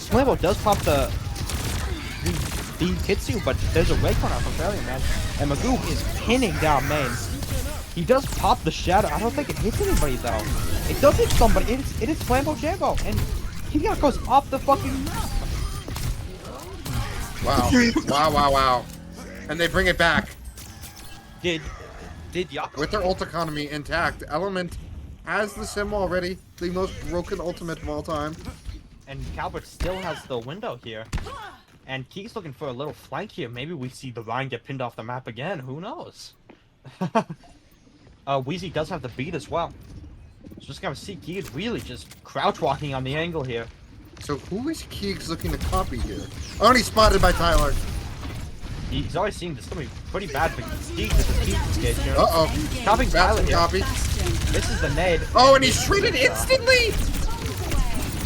Flambo does pop the Kitsu, but there's a ray corner from Failure Man, and Magoo is pinning down main. He does pop the shadow. I don't think it hits anybody though. It does hit somebody. It is Flambo Jambo, and King Yako's off the fucking map. Wow. And they bring it back. Did Yako With their ult economy intact, Element has the sim already, the most broken ultimate of all time. And Calvert still has the window here. And Key's looking for a little flank here. Maybe we see the Rhine get pinned off the map again. Who knows? Wheezy does have the beat as well. So just gonna see Key is really just crouch walking on the angle here. So who is Keegs looking to copy here? Already spotted by Tyler. He's always seen this is gonna be pretty bad for Key because the Key stage here. Uh-oh. Copying Tyler here. Copy. This is the nade. Oh, and he's treated instantly!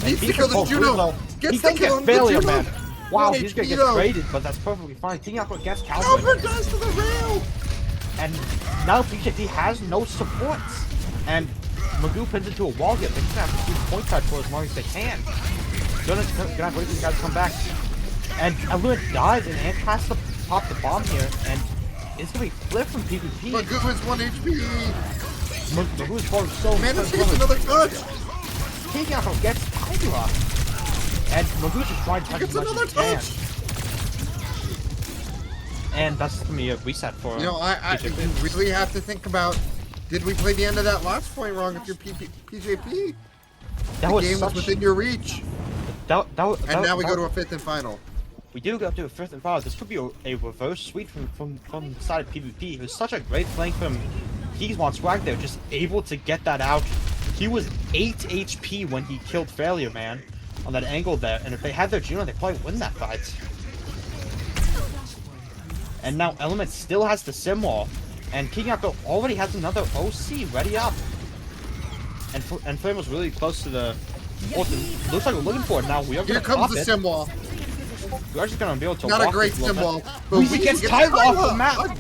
Needs to kill the Juno. Gets the kill on the Failure Juno. Man. Wow, 1 he's gonna HP get traded, but that's perfectly fine. King Yako gets Calvert. Calvert goes to the rail! And now PJP has no supports. And Magoo pins into a wall here. They're gonna have to keep point touch for as long as they can. Gonna have to wait for these guys to come back. And Eluent dies, and Ant has to pop the bomb here. And it's gonna be flipped from PvP. Magoo is 1 HP. Magoo is falling so Man, this gets another touch. King Yako gets Tyler. And Magoo's just trying to touch as Gets much another as he can. touch. And that's gonna be a reset for You know, you really have to think about, did we play the end of that last point wrong if you're PJP? that The was game was within your reach. and Now we go to a 5th and final. We do go to a 5th and final. This could be a reverse sweep from the side of PvP. It was such a great flank from Keys on swag there, just able to get that out. He was 8 HP when he killed Failure Man on that angle there, and if they had their Juno, they probably win that fight. And now Element still has the sim wall, and King Yako already has another OC ready up. And Flame was really close to the ult. Looks like we're looking for it now. We are Here gonna comes pop the it. sim wall. We're actually gonna be able to Not walk a great this little sim bit. wall. But Weezy gets Tyler off the map.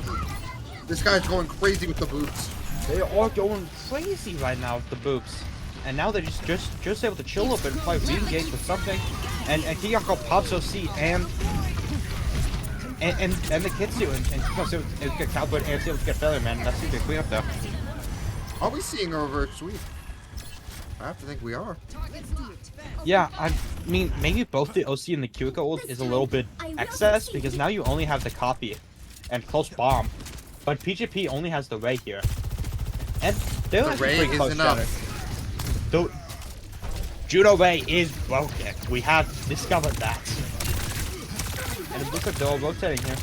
This guy's going crazy with the boots. They are going crazy right now with the boops. And now they're just able to chill a bit and probably re-engage with something. And Kiyako pops OC and the Kitsu and Kiko's able to get Cowboy and able to get Failure Man. That seems to be clean up there. Are we seeing a reverse sweep? I have to think we are. Yeah, I mean, maybe both the OC and the Kyuko ult is a little bit excess because now you only have the copy and close bomb. But PGP only has the Ray here. And they're The actually Ray pretty is close enough. together. The Judo Ray is broken. We have discovered that. And it looks like they're all rotating here.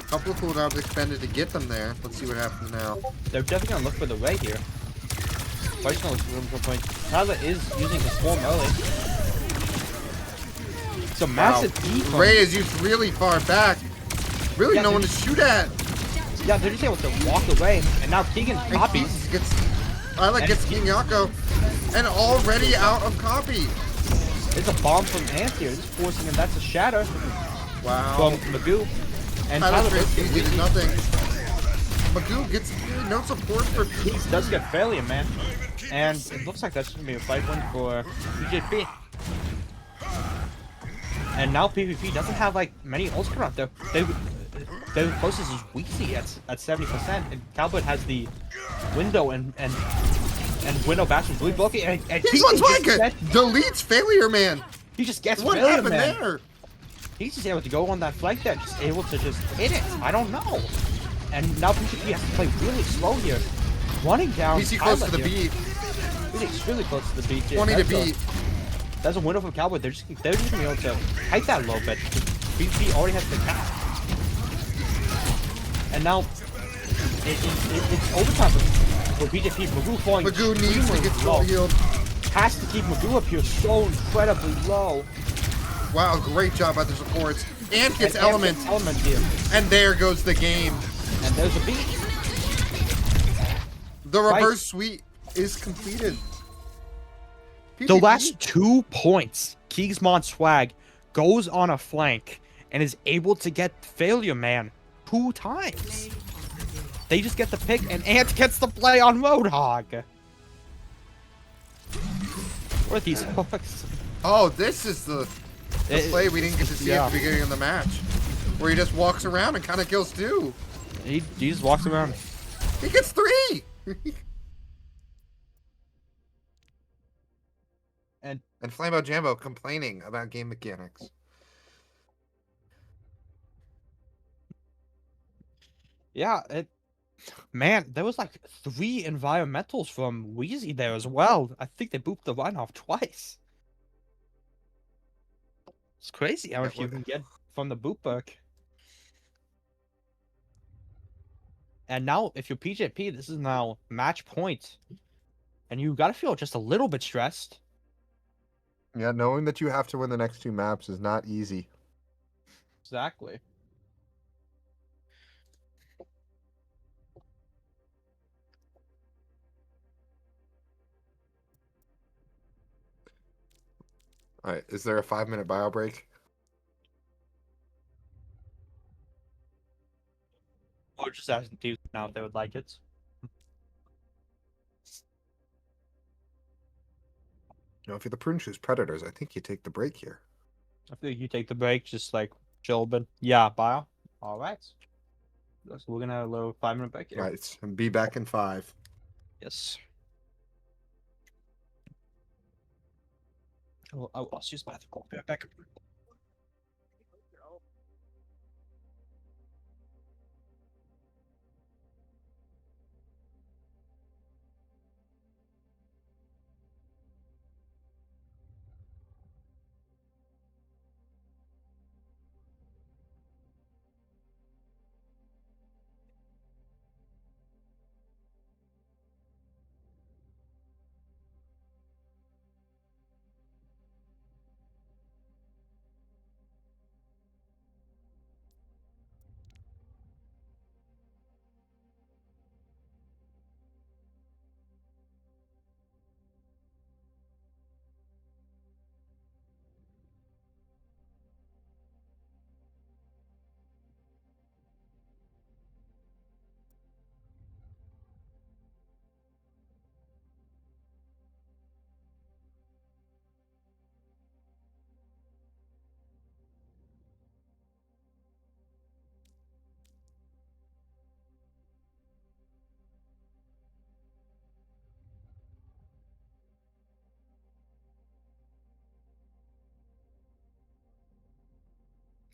Couple of cooldowns expended to get them there. Let's see what happens now. They're definitely gonna look for the Ray here. Vice gonna look for room for point. Tyler is using his form early. It's a massive E from... Ray is used really far back. Really Yeah, no one they're- to shoot at. Yeah, they're just able to walk away. And now Keegan And copies. Keys gets, Isla And gets Keys- King Yako. And already out of copy. It's a bomb from Ant here. It's forcing him. That's a shatter Wow. from Magoo. And Tyler Tyler Trace basically did nothing. Magoo gets no support for Keys does get Failure Man. And it looks like that's going to be a fight win for BJP. And now PvP doesn't have like many ults coming out there. Their closest is Weezy at 70%, and Cowboy has the window and Window Bastion really bulky, and He's on flank! Deletes Failure Man! he just gets What Failure happened Man. there? He's just able to go on that flank there, just able to just hit it. I don't know. And now PvP has to play really slow here. Running down. PC close to the Pilot here. beat. He's extremely close to the beat. 20 to beat. That's a window from Cowboy. They're just gonna be able to fight that a little bit. PvP already has the cap. And now it's overtime for BJP. Magoo falling. Magoo needs to get low. full healed. Has to keep Magoo up here so incredibly low. Wow, great job by the supports. And gets Element. Element here. And there goes the game. And there's a beat. The reverse sweep is completed. The PvP. last 2 points, Keegsmon Swag goes on a flank and is able to get Failure Man 2 times. They just get the pick, and Ant gets the play on Roadhog. Where are these hooks? Oh, this is the play we didn't get to see at the beginning of the match. Where he just walks around and kind of kills 2. He just walks around. He gets 3! And Flambo Jambo complaining about game mechanics. Yeah, man, there was like 3 environmentals from Wheezy there as well. I think they booped the run off twice. It's crazy how much you can get from the boop book. And now, if you're PJP, this is now match point. And you gotta feel just a little bit stressed. Yeah, knowing that you have to win the next 2 maps is not easy. Exactly. Alright, is there a 5-minute bio break? Or just asking people now if they would like it. You know, if you're the Prune Shoes Predators, I think you take the break here. I feel like you take the break, just like chill a bit. Yeah, bio. Alright. So we're gonna have a little 5-minute break here. Right, and be back in 5. Yes. I'll use my bathroom. Be right back.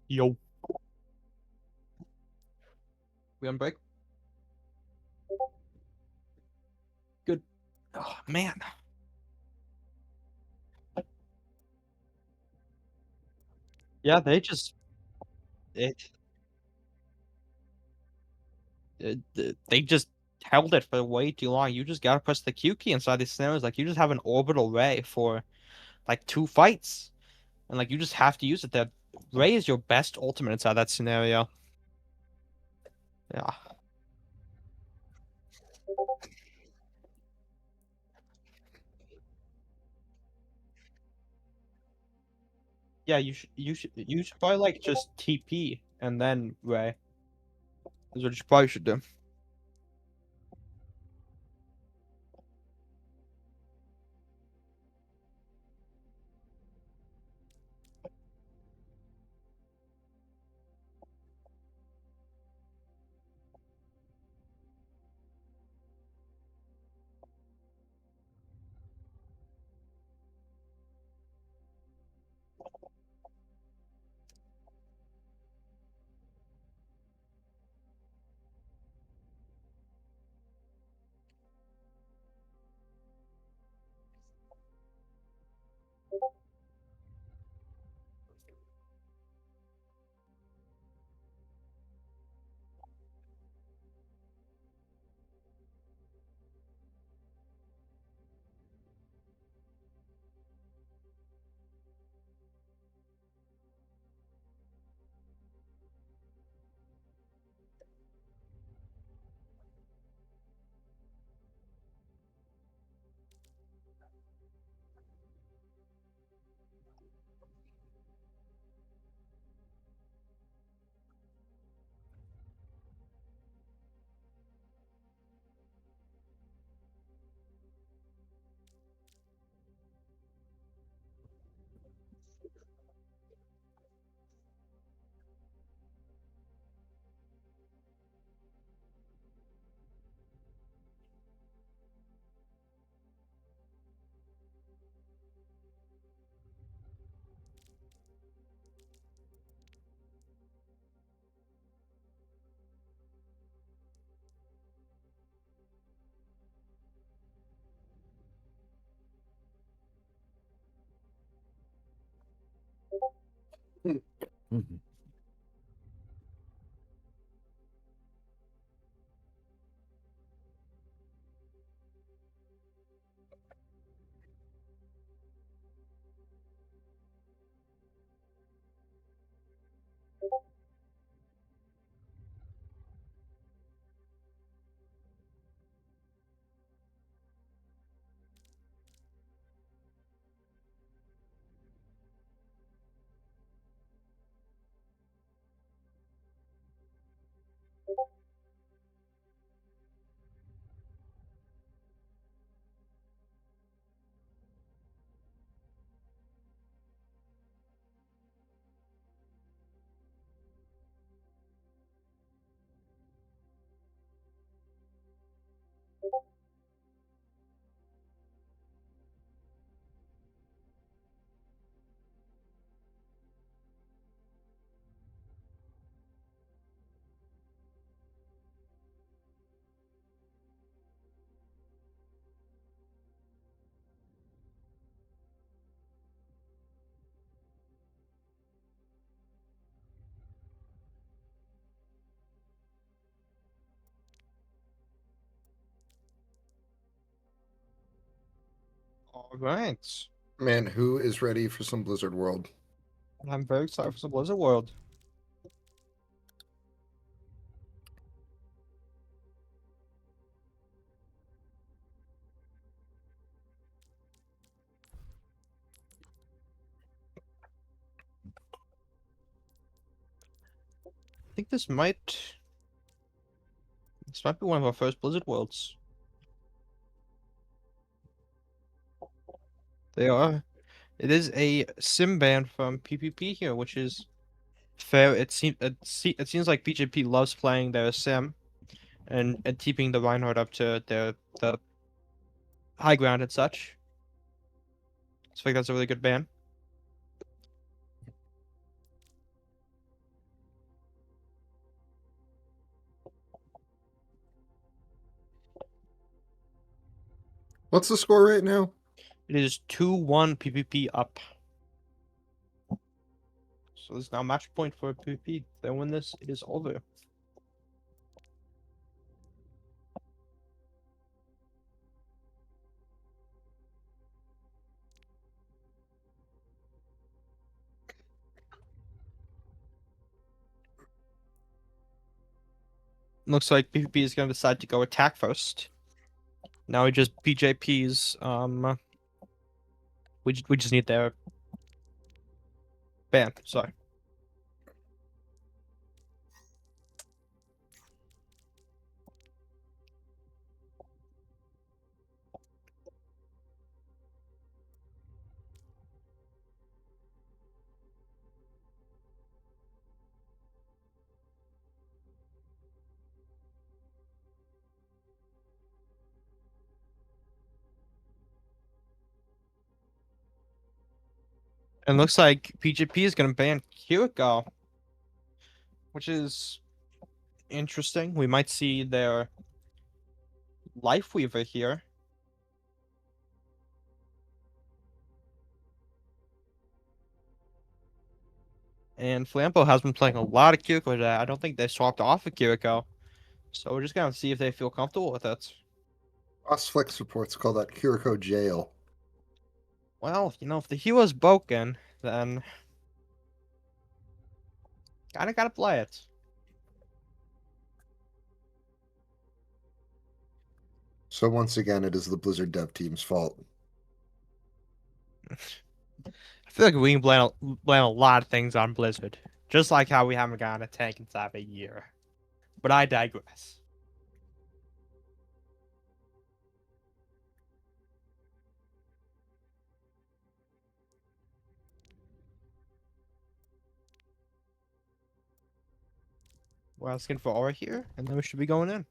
Yo. We on break? Good. Oh, man. Yeah, they just... they just held it for way too long. You just gotta press the Q key inside these scenarios. Like, you just have an orbital ray for, like, 2 fights. And, like, you just have to use it there. Ray is your best ultimate inside that scenario. Yeah. Yeah, you should probably, like, just TP and then Ray. Is what you probably should do. Thanks. Man, who is ready for some Blizzard World? I'm very excited for some Blizzard World. I think this might be one of our first Blizzard Worlds. They are. It is a sim ban from PPP here, which is fair. It seems like BJP loves playing their sim and keeping the Reinhardt up to the high ground and such. So I think that's a really good ban. What's the score right now? It is 2-1 PPP up. So there's now match point for PPP. If they win this, it is over. Looks like PPP is going to decide to go attack first. Now we just BJP's we just need their ban. Sorry. And looks like PGP is going to ban Kiriko, which is interesting. We might see their Life Weaver here. And Flampo has been playing a lot of Kiriko today. I don't think they swapped off of Kiriko. So we're just going to see if they feel comfortable with it. Us Flex reports call that Kiriko jail. Well, you know, if the hero's broken, then gotta play it. So once again, it is the Blizzard dev team's fault. I feel like we can blame a lot of things on Blizzard. Just like how we haven't gotten a tank inside of a year. But I digress. We're asking for aura here, and then we should be going in.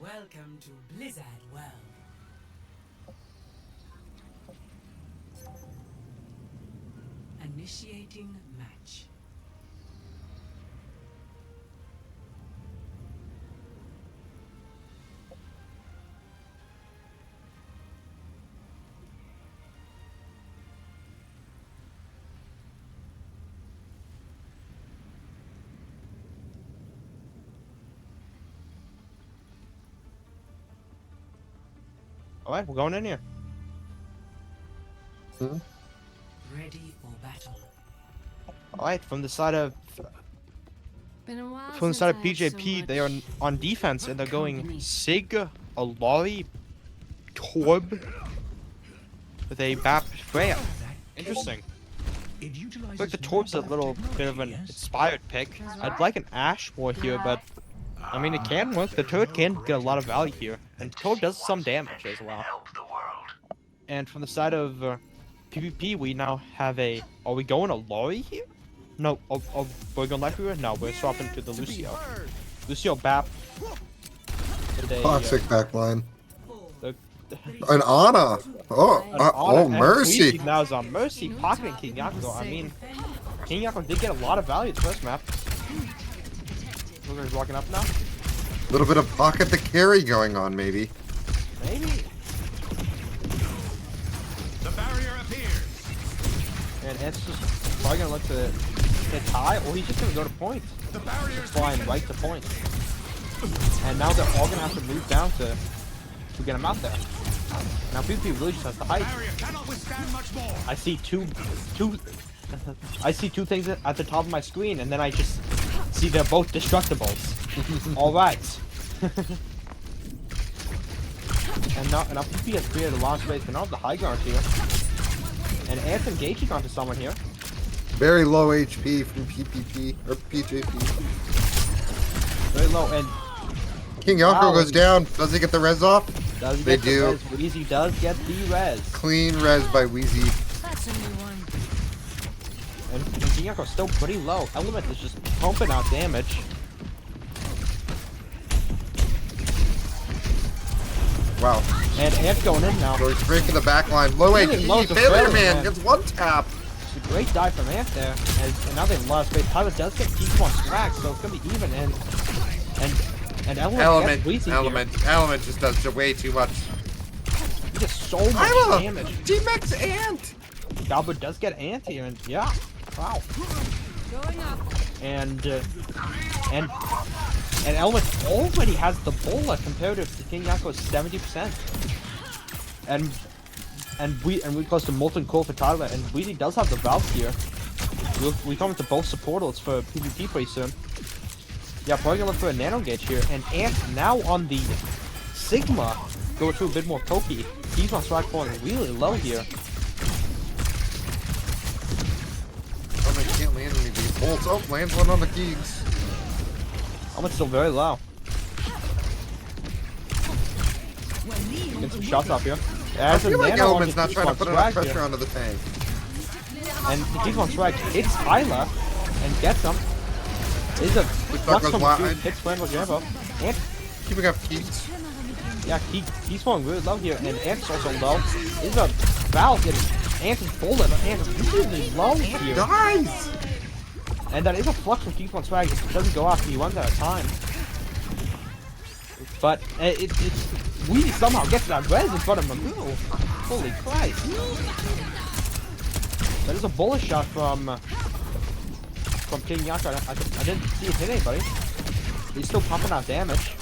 Welcome to Blizzard World. Initiating match. Alright, we're going in here. Ready for battle. Alright, from the side of BJP, they are on defense and they're going Sig, Alari, Torb with a Bap Freya. Interesting. I feel like the Torb's a little bit of an inspired pick. I'd like an Ashe more here, but I mean it can work. The turret can get a lot of value here, and Torb does some damage as well. And from the side of PvP, we now have a. Are we going Alari here? No, we're going Life Weaver? No, we're swapping to the Lucio. Lucio Bap. Toxic backline. The, An Ana. Oh, mercy. Now is on Mercy pocketing King Yakuza. I mean, King Yakuza did get a lot of value the first map. We're walking up now. Little bit of pocket the carry going on, maybe. Maybe. The barrier appears. And it's just probably gonna look to hit high, or he's just gonna go to point. The barrier is Flying right to point. And now they're all gonna have to move down to get him out there. Now PvP really just has the height. barrier cannot withstand much more. I see two I see two things at the top of my screen, and then I just see they're both destructibles. All right. and now PP has created a large space, and now the high ground here. And Ant's engaging onto someone here. Very low HP from PPP or PJP. Very low, and King Yonko Wow. goes down. Does he get the res off? does he They get the do. res? Weezy does get the res. Clean res by Wheezy. That's a new one. And King Yonko's still pretty low. Element is just pumping out damage. Wow. And Ant's going in now. So he's breaking the back line. Low Really low HP. to Failure fail, man man. gets one tap. It's a great dive from Ant there. And now they've lost space. Tyler does get T1 swag, so it's gonna be even. And Element gets Weezy Element just does way too much. He does so much Tyler! damage. T-Max Ant! Galbert does get Ant here, and yeah, wow. Going up. And Element already has the bowler compared to King Yonko's 70%. And we close to Molten Core for Tyler, and Weezy does have the Valve here. We come into both supportals for PvP pretty soon. Yeah, probably gonna look for a nano gauge here, and Ant now on the Sigma go to a bit more pokey. He's on strike falling really low here. Oh, they can't land any of these bolts. Oh, lands one on the Keegs. Element's still very low. Get some shots off here. I feel like Nano on Element's the not trying to T1 put swag enough pressure here. onto the tank. And the T1 strike hits Tyler and gets him. Is a flux goes from wide. the hits Flambo Jambo. And Keeping up Keegs. yeah, he's falling really low here, and Ant's also low. Is a Valve getting Ant is bullet, but Ant is really low here. Guys! And that is a flux from T1 swag. It doesn't go off, he runs out of time. But it's Weezy somehow gets that res in front of Magoo. Holy Christ. That is a bullet shot from King Yonko. I didn't see it hit anybody. He's still pumping out damage.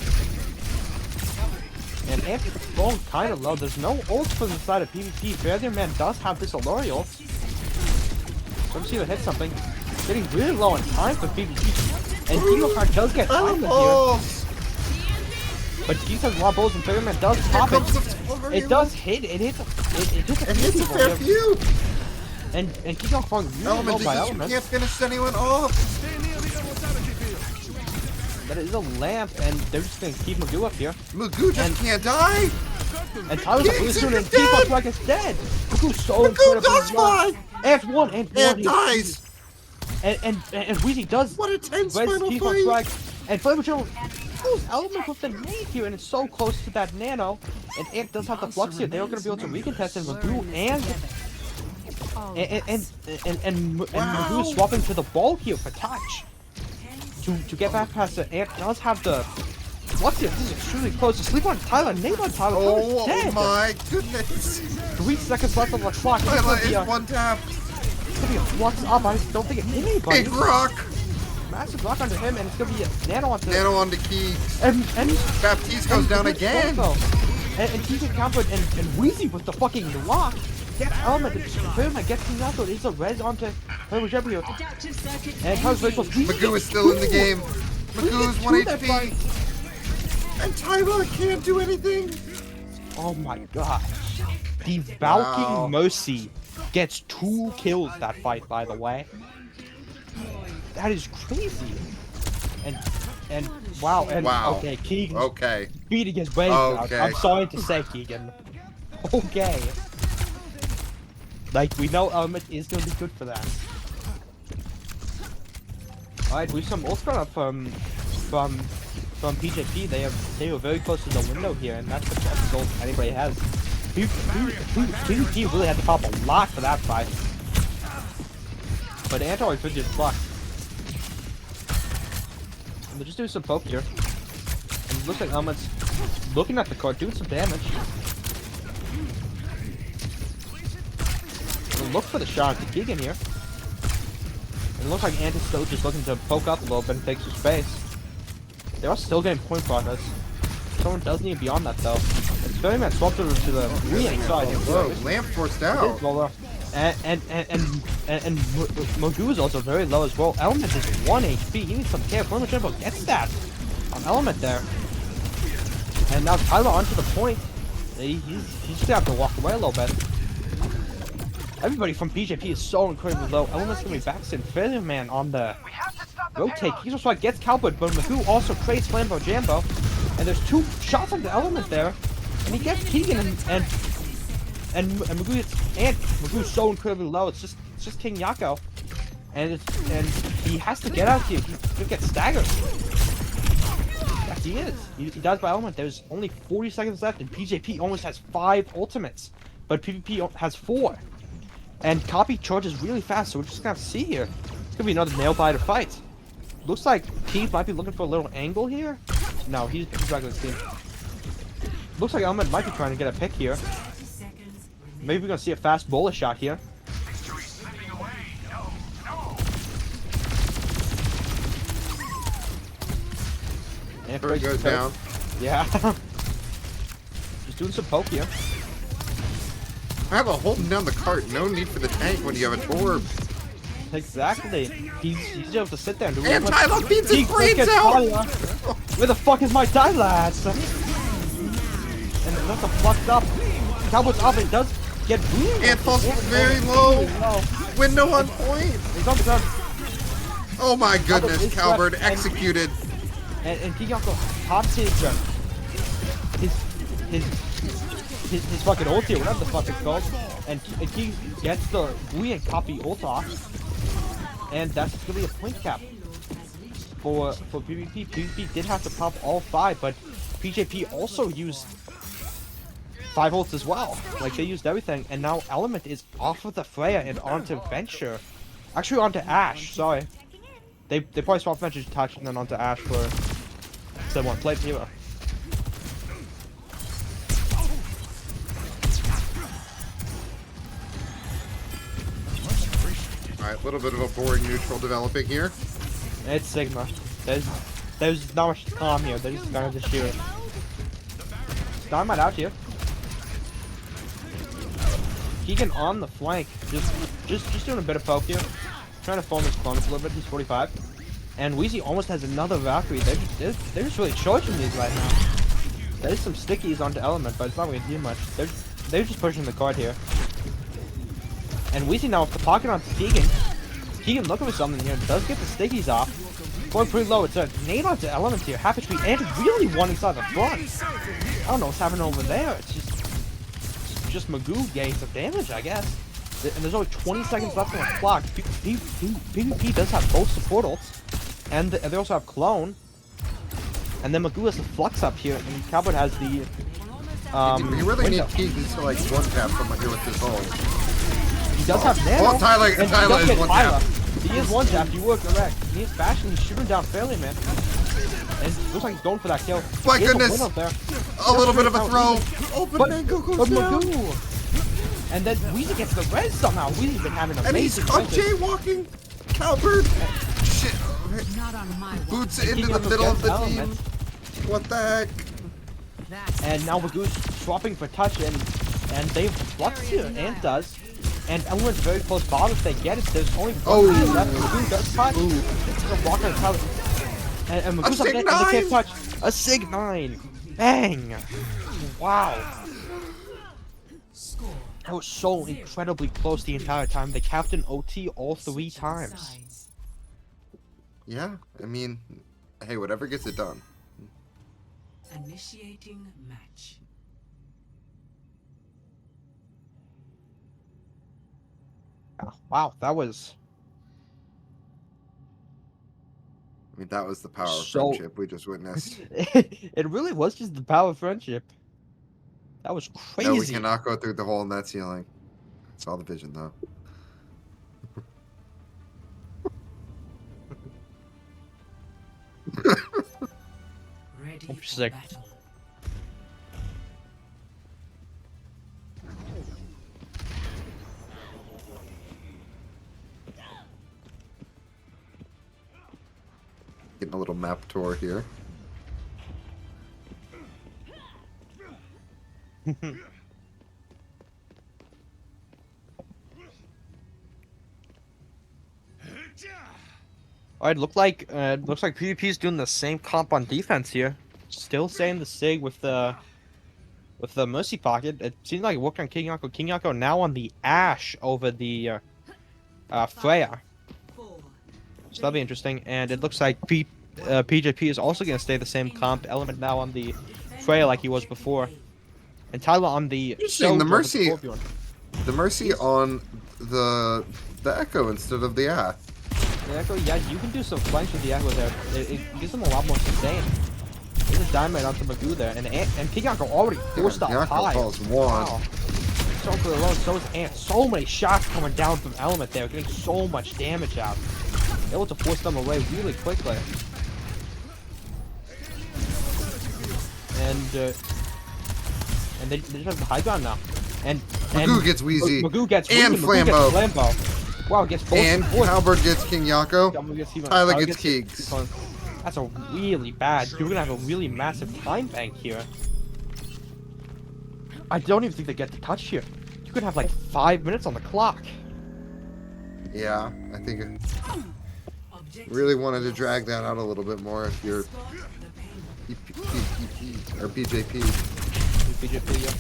And Ant is falling kind of low. There's no ult from the side of PvP. Failure Man does have this Allure ult. So let's see if it hits something. Getting really low on time for PvP. And King Yonko does get time here. Oh, But he has a lot of bullets, and Failure Man does pop comes the it. flurry It does hit. It hits a It hits a fair few. few. And King Yonko falling really Element, low by you Element. can't finish anyone off. That is a lamp, and they're just gonna keep Magoo up here. Magoo just And- can't die. And Tyler's up really King's soon, and dead! T-Fox Swag is dead. Magoo's so Magoo incredibly does low. fly. And one, and dies. And Weezy does. What a tense Res final T-Fox fight. Swag, and Flavor Joe pulls Element with the nade here, and it's so close to that nano. And Ant does have the flux here. They are gonna be able to recontest, and Magoo and Magoo is swapping to the ball here for touch. To get back past it, Ant does have the flux here. This is extremely close. To sleep on Tyler, name on Tyler. Tyler's Oh dead. my goodness. 3 seconds left on the clock. It's Tyler gonna be is a, one tap. it's gonna be a flux up. I don't think it hit anybody. Big rock. Massive rock under him, and it's gonna be a nano onto Nano on the Keegs. and Baptiste goes down again. And he can counter and Weezy with the fucking lock. Get Element to confirm and get King Yonko. It's a res onto Playboy Jebrio. And Tyler's very close. Magoo is still in the game. Magoo's Weezy 1 gets through that HP. And Tyler can't do anything. Oh my god. The Valkyrie Wow. Mercy gets 2 kills that fight, by the way. That is crazy. And wow, and Wow. okay, Keegan Okay. beating his brains out. Okay. I'm sorry to say, Keegan. Okay. Like, we know Element is gonna be good for that. Alright, we have some ult run up from PJP. They were very close to the window here, and that's the best ult anybody has. PvP really had to pop a lot for that fight. But Anto is luck. And they'll just do some poke here. And it looks like Element's looking at the card, doing some damage. We'll look for the shot to Keegan here. And it looks like Ant is still just looking to poke up a little bit and take some space. They are still getting point progress. Someone does need beyond that though. It's very much swapped over to the green side. Whoa, lamp forced out. And Magoo is also very low as well. Element is 1 HP. He needs some care. Former Jumbo gets that on Element there. And now Tyler onto the point. He's just gonna have to walk away a little bit. Everybody from BJP is so incredibly low. Element's gonna be backstaying. Failure Man on the rotate. He just like gets Cowboard, but Magoo also creates Flambo Jambo. And there's 2 shots on the Element there. And he gets Keegan and Magoo gets Ant. Magoo's so incredibly low. It's just King Yako. And he has to get out here. He'll get staggered. Yes, he is. He dies by Element. There's only 40 seconds left, and PJP almost has 5 ultimates. But PvP has 4. And Copy charges really fast, so we're just gonna have to see here. It's gonna be another nail-biter fight. Looks like Pete might be looking for a little angle here. No, he's back on his team. Looks like Element might be trying to get a pick here. Maybe we're gonna see a fast bowler shot here. And Bird goes down. Yeah. Just doing some poke here. How about holding down the cart? No need for the tank when you have a torb. Exactly. He's able to sit there and do And Tyler beats his brains out! Where the fuck is my Tyler at? And that's a fucked up. Cowboy's up, it does get boomed. And falls very low. Window on point. He's on the ground. Oh my goodness, is Cowbird left and- executed. And Kiyako pops his fucking ulti or whatever the fuck it's called. And he gets the Booyah copy ult off. And that's gonna be a point cap for PvP. PvP did have to pop all 5, but PJP also used 5 ults as well. Like they used everything, and now Element is off of the Freya and onto Venture. Actually onto Ashe, sorry. They probably swapped Venture to Touch and then onto Ashe for someone played hero. Alright, a little bit of a boring neutral developing here. It's Sigma. There's not much to calm here. They're just gonna just shoot it. Dynamite out here. Keegan on the flank, just doing a bit of poke here, trying to form his clone up a little bit. He's 45, and Wheezy almost has another Valkyrie. They're just really charging these right now. There's some stickies onto Element, but it's not going to do much. They're just pushing the card here. And Wheezy now with the pocket onto Keegan. Keegan looking for something here. Does get the stickies off. Going pretty low. It's a nade onto Element here. Half HP and really one inside the front. I don't know what's happening over there. It's just Magoo getting some damage, I guess. And there's only 20 seconds left on the clock. PvP does have both support ults, and they also have clone. And then Magoo has the flux up here, and Cowboy has the You really window. need Keegan to like one tap someone here with this ult. He does have nano. Oh, Tyler and he is does get one tap. He is one tap, you were correct. He is Bastion, he's shooting down fairly, man. And it looks like he's going for that kill. My He has a goodness. win up there. A little bit of a throw. But Magoo. And then Weezy gets the res somehow. Weezy's been having And he's amazing up jaywalking. Cowbird. Shit. Not on my watch. Boots Keegan into the also middle of gets the Element. team. What the heck? That's And now Magoo's swapping for touch, and they flux here, and does. And Element's very close bottom if they get it. There's only one guy left. Magoo does touch. It's a block on Tyler. And Magoo's up Sig there, and they can't 9! touch. A Sig 9. Bang. Wow. Score. That was so incredibly close the entire time. They capped an OT all 3 times. Sides. Yeah, I mean, hey, whatever gets it done. Initiating match. Wow, that was I mean, that was the power of So- friendship we just witnessed. it really was just the power of friendship. That was crazy. No, we cannot go through the hole in that ceiling. Saw the vision though. Ready Ready for Interesting. battle. Getting a little map tour here. Alright, looks like PvP is doing the same comp on defense here. Still staying the sig with the Mercy Pocket. It seems like it worked on King Yako. King Yako now on the Ashe over the Freya. 4, So that'll be interesting. And it looks like PJP is also gonna stay the same comp element now on the Freya like he was before. And Tyler on the Interesting, the Soldier with Mercy- Scorpion. The Mercy on the Echo instead of the Ath. The Echo, yeah, you can do some flanks with the Echo there. It gives them a lot more sustain. There's a diamond onto Magoo there, and King Yako already forced up Yako high. falls one. Wow. So good alone, so is Ant. So many shots coming down from Element there, getting so much damage out. Able to force them away really quickly. And they just have the high ground now. And Magoo gets Wheezy. Magoo gets And Wheezy, Magoo gets Flambeau. Flambeau. Wow, gets both. And Halberd gets King Yako. Tyler Tyler gets Keegs. That's a really bad. You're gonna have a really massive time bank here. I don't even think they get to touch here. You could have like 5 minutes on the clock. Yeah, I think I objective really wanted to drag that out a little bit more if you're spot the pain. PPP or BJP. BJP, yeah.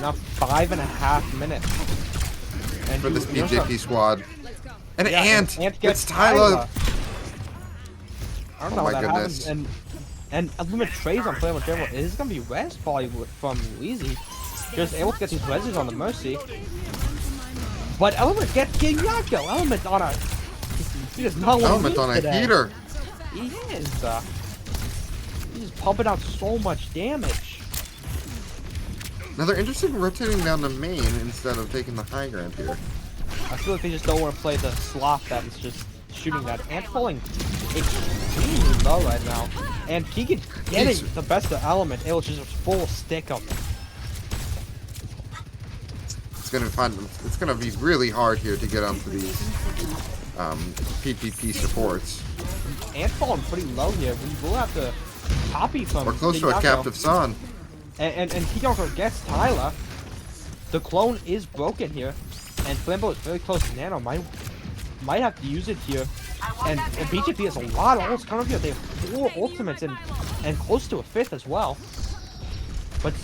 Now 5.5 minutes. And For this you know BJP squad. And Yeah, Ant! Ant gets It's Tyler! I don't Oh know my how that goodness. happens. And Limit trades on Flame General. It is gonna be res probably from Weezy. Just able to get these reses on the Mercy. But Element gets King Yako. Element on a. He does not want Element to on a today. heater. He is. He's just pumping out so much damage. Now they're interested in rotating down the main instead of taking the high ground here. I feel like they just don't want to play the slot that is just shooting that. Ant falling extremely low right now. And Keegan getting the best of Element. It was just a full stick of it. It's gonna be really hard here to get onto these PPP supports. Ant falling pretty low here. We will have to copy from We're close to King a Yako. captive son. And King Yako gets Tyler. The clone is broken here. And Flambeau is very close to Nano. Might have to use it here. And BJP has a lot of ults coming up here. They have 4 ultimates and close to a 5th as well. But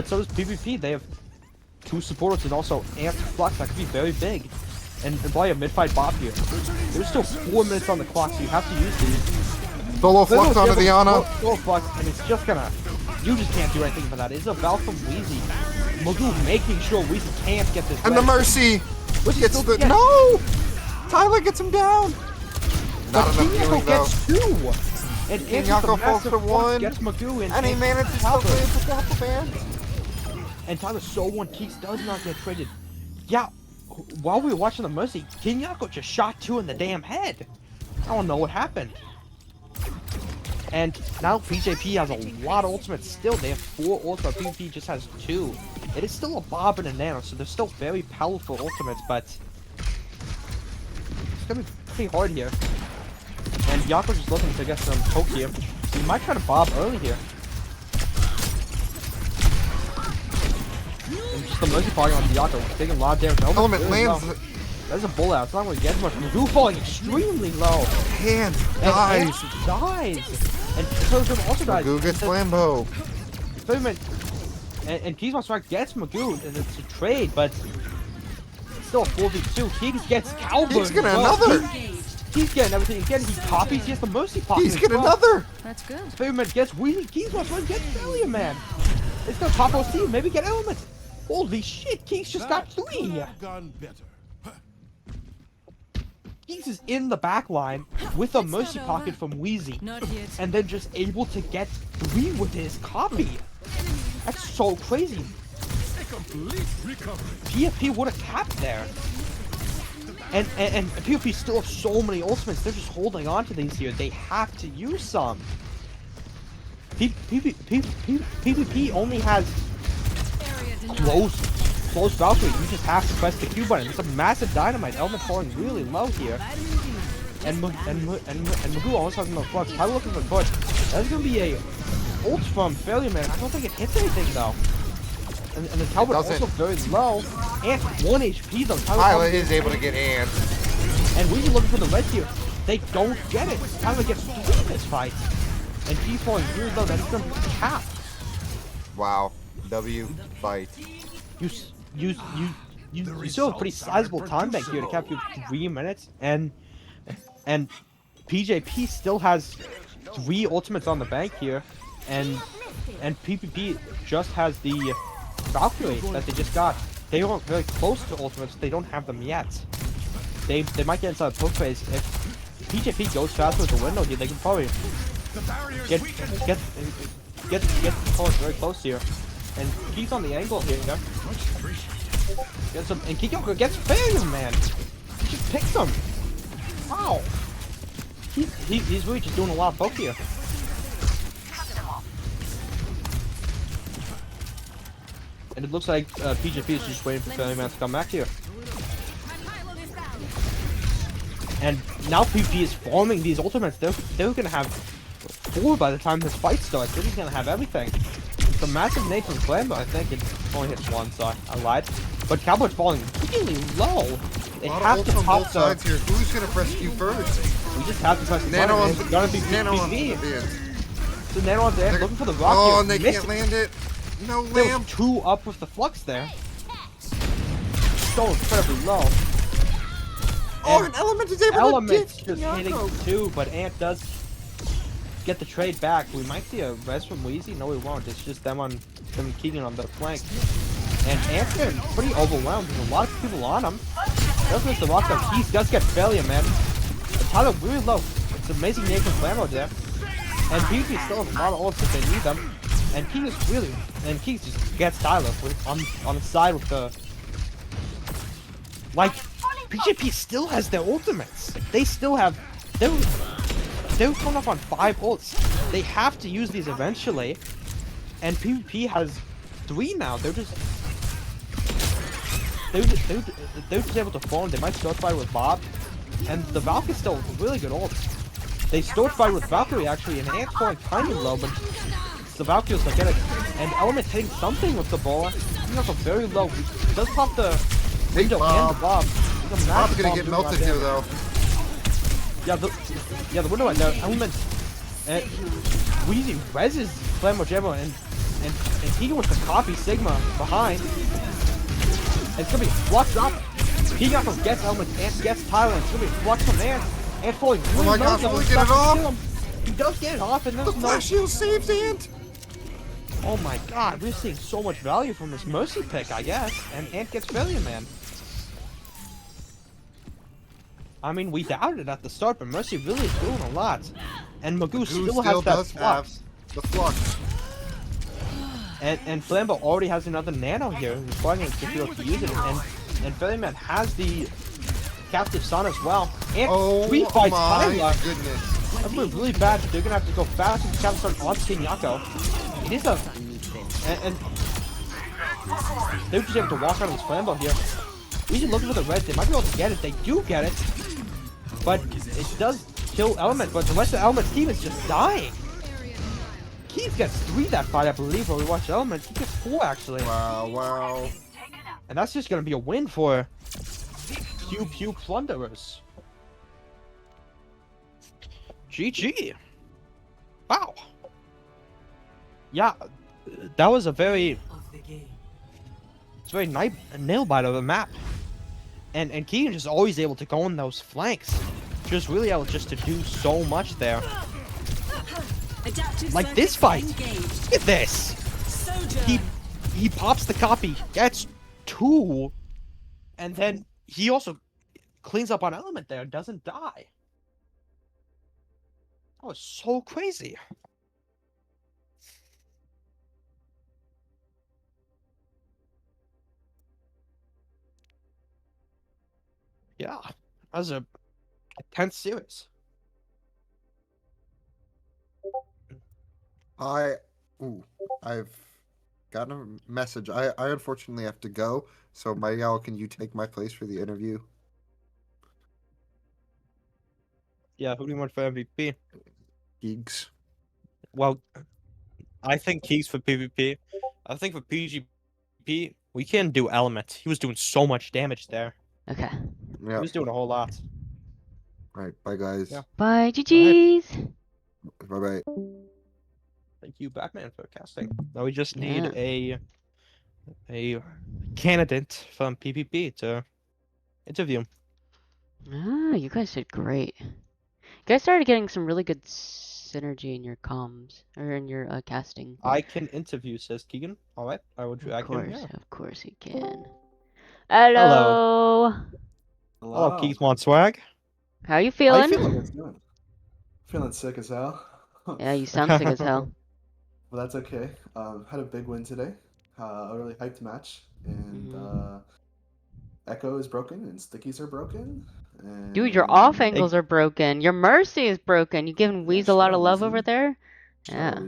so does PvP. They have 2 supporters and also Ant Flux. That could be very big. And probably a mid-fight bot here. There's still 4 minutes on the clock, so you have to use these. Solo flux onto the Ana. Solo Flux, and it's just gonna. You just can't do anything for that. It's a Val from Weezy. Magoo making sure Weezy can't get this. And the red. Mercy Which gets still the... gets- No! Tyler gets him down! Not But enough King healing Yako though. gets 2. And King Ant Yako with the falls massive for Flux 1. Gets Magoo And he manages to Tyler. clear the Delta Band. And Tyler so one Keeks does not get traded. Yeah, while we were watching the Mercy, King Yako just shot 2 in the damn head. I don't know what happened. And now BJP has a lot of ultimates still. They have 4 ultimates, but PvP just has 2. It is still a Bob and a Nano, so they're still very powerful ultimates, but it's gonna be pretty hard here. And Yako's just looking to get some poke here. He might try to Bob early here. And just the Mercy party on Yako, taking a lot of damage. Element Really lands... low. There's a bullet out. It's not going to get much. Magoo falling extremely low. Hand And dies. Ant dies. And Totem also dies. Magoo gets And Flambeau. Experiment. And Keys Monster gets Magoo, and it's a trade, but it's still a 4v2. Keys gets Calvert. He's getting as well. another. He's getting everything. Again, he copies. He has the Mercy pocket. He's as getting well. another. That's good. Experiment gets Wheelie. Keys Monster gets Failure Man. It's no top OC. Maybe get Element. Holy shit, Keys just got 3. Keys is in the back line with a Mercy pocket from Wheezy. Not yet. And then just able to get 3 with his copy. That's so crazy. PFP would have capped there. And PvP still have so many ultimates. They're just holding on to these here. They have to use some. PvP only has close Valkyrie. You just have to press the Q button. It's a massive dynamite. Element falling really low here. And Magoo almost has no flux. I'm looking for push. That's gonna be a ult from Failure Man. I don't think it hits anything though. And the Talbot also very low. And 1 HP though. Pilot is able to get Ant. And we're looking for the red here. They don't get it. Tyler gets 3 in this fight. And G falling really low. That's gonna be capped. Wow. W fight. You still have a pretty sizable time bank here to capture 3 minutes. And PJP still has 3 ultimates on the bank here. And PPP just has the Valkyrie that they just got. They are very close to ultimates. They don't have them yet. They might get inside the poke phase. If PJP goes faster with the window here, they can probably get Polish very close here. And he's on the angle here. Gets him, and Kiyoko gets Failure Man. He just picks him. Wow. He's really just doing a lot of poke here. And it looks like PJP is just waiting for Failure Man to come back here. And now PvP is farming these ultimates. They're gonna have 4 by the time this fight starts. They're just gonna have everything. It's a massive nade from Flambo. I think it only hits 1, so I lied. But Cowboy's falling really low. They have to on pop both sides here. Who's gonna press Q first? We just have to press the Nano button. on It's gonna be Nano on PvP. the end. So Nano on there, looking for the rock Oh, here. and they Missed can't it. land it. No There lamb. was 2 up with the flux there. So incredibly low. Oh, And an element is able Element's to just dig hitting Yako. 2, but Ant does get the trade back. We might see a res from Wheezy. No, we won't. It's just them Keegan on the flank. And Ant's getting pretty overwhelmed. There's a lot of people on him. Does miss the rock up. He does get Failure Man. The Tyler really low. It's amazing Nathan Flammo there. And PvP still has a lot of ults if they need them. And King is really, and King just gets Tyler on the side with the, like, PJP still has their ultimates. They still have, they're coming up on 5 ults. They have to use these eventually. And PvP has 3 now. They're just able to farm. They might start fight with Bob. And the Valkyrie's still really good ult. They start fight with Valkyrie actually, and Ant's falling kind of low, but the Valkyries will get it. And Element hitting something with the ball. He's also very low. He does pop the window and the Bob. Bob's gonna get melted here though. Yeah, the window right there. Element Wheezy reses Flammo Jammo and Keegan with the copy Sigma behind. It's gonna be flux up. Keegan gets Element, Ant gets Tyler, and it's gonna be flux from Ant. Ant falling really Oh my low, gosh, so will he it's get it not gonna off? kill him. He does get it off, and The there's no. flash shield saves Ant. Oh my god, we're seeing so much value from this Mercy pick, I guess. And Ant gets Failure Man. I mean, we doubted it at the start, but Mercy really is doing a lot. And Magoo still has that flux. The flux. And Flambo already has another nano here, who's probably going to be able to use it. And Failure Man has the Captive Sun as well. And Oh 3 fights my Tyler. goodness. That's really bad. They're going to have to go fast with the Captive Sun on Team Yako. It is a... And they're just able to walk out of this Flambo here. We should look for the red. They might be able to get it. They do get it. But it does kill Element. But the rest of Element's team is just dying. Keith gets 3 that fight, I believe, when we watch Element. He gets 4, actually. Wow, wow. And that's just going to be a win for Pew Plunderers. GG. Wow. Yeah, that was a very... It's a very nail-biter of the map. And Keegan just always able to go in those flanks. Just really able just to do so much there. Like this fight. Look at this. He pops the copy, gets 2, and then he also cleans up on Element there, doesn't die. That was so crazy. Yeah. was a tense series. I've gotten a message. I unfortunately have to go. So Miguel, can you take my place for the interview? Yeah, who do you want for MVP? Geeks. Well, I think he's for PvP. I think for PvP, we can do Element. He was doing so much damage there. Okay. He Yeah. was doing a whole lot. Right. Bye, guys. Yeah. Bye, GG's. Bye, bye. Thank you, Batman, for casting. Now we just need Yeah. a candidate from PvP to interview. Ah, you guys did great. You guys started getting some really good synergy in your comms or in your casting. I can interview, says Keegan. All right, I will drag him. Yeah. Of course you can. Hello. Hello, Keith Swag. How you How you feeling? feeling? Feeling sick as hell. Yeah, you sound sick as hell. Well, that's okay. Had a big win today. A really hyped match, and Echo is broken, and Stickies are broken. And... Dude, your off angles are broken. Your Mercy is broken. You giving Weez a lot of love over there? Yeah.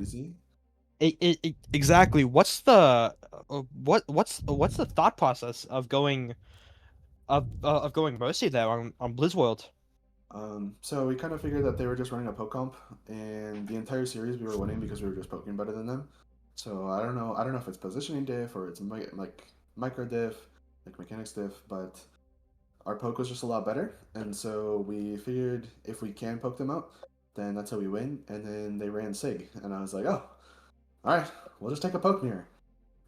Exactly. What's the what's the thought process of going Mercy there on Blizzworld? So we kind of figured that they were just running a poke comp, and the entire series we were winning because we were just poking better than them. So I don't know if it's positioning diff or it's like micro diff, like mechanics diff, but our poke was just a lot better, and so we figured if we can poke them out, then that's how we win. And then they ran Sig, and I was like, oh, all right, we'll just take a poke mirror.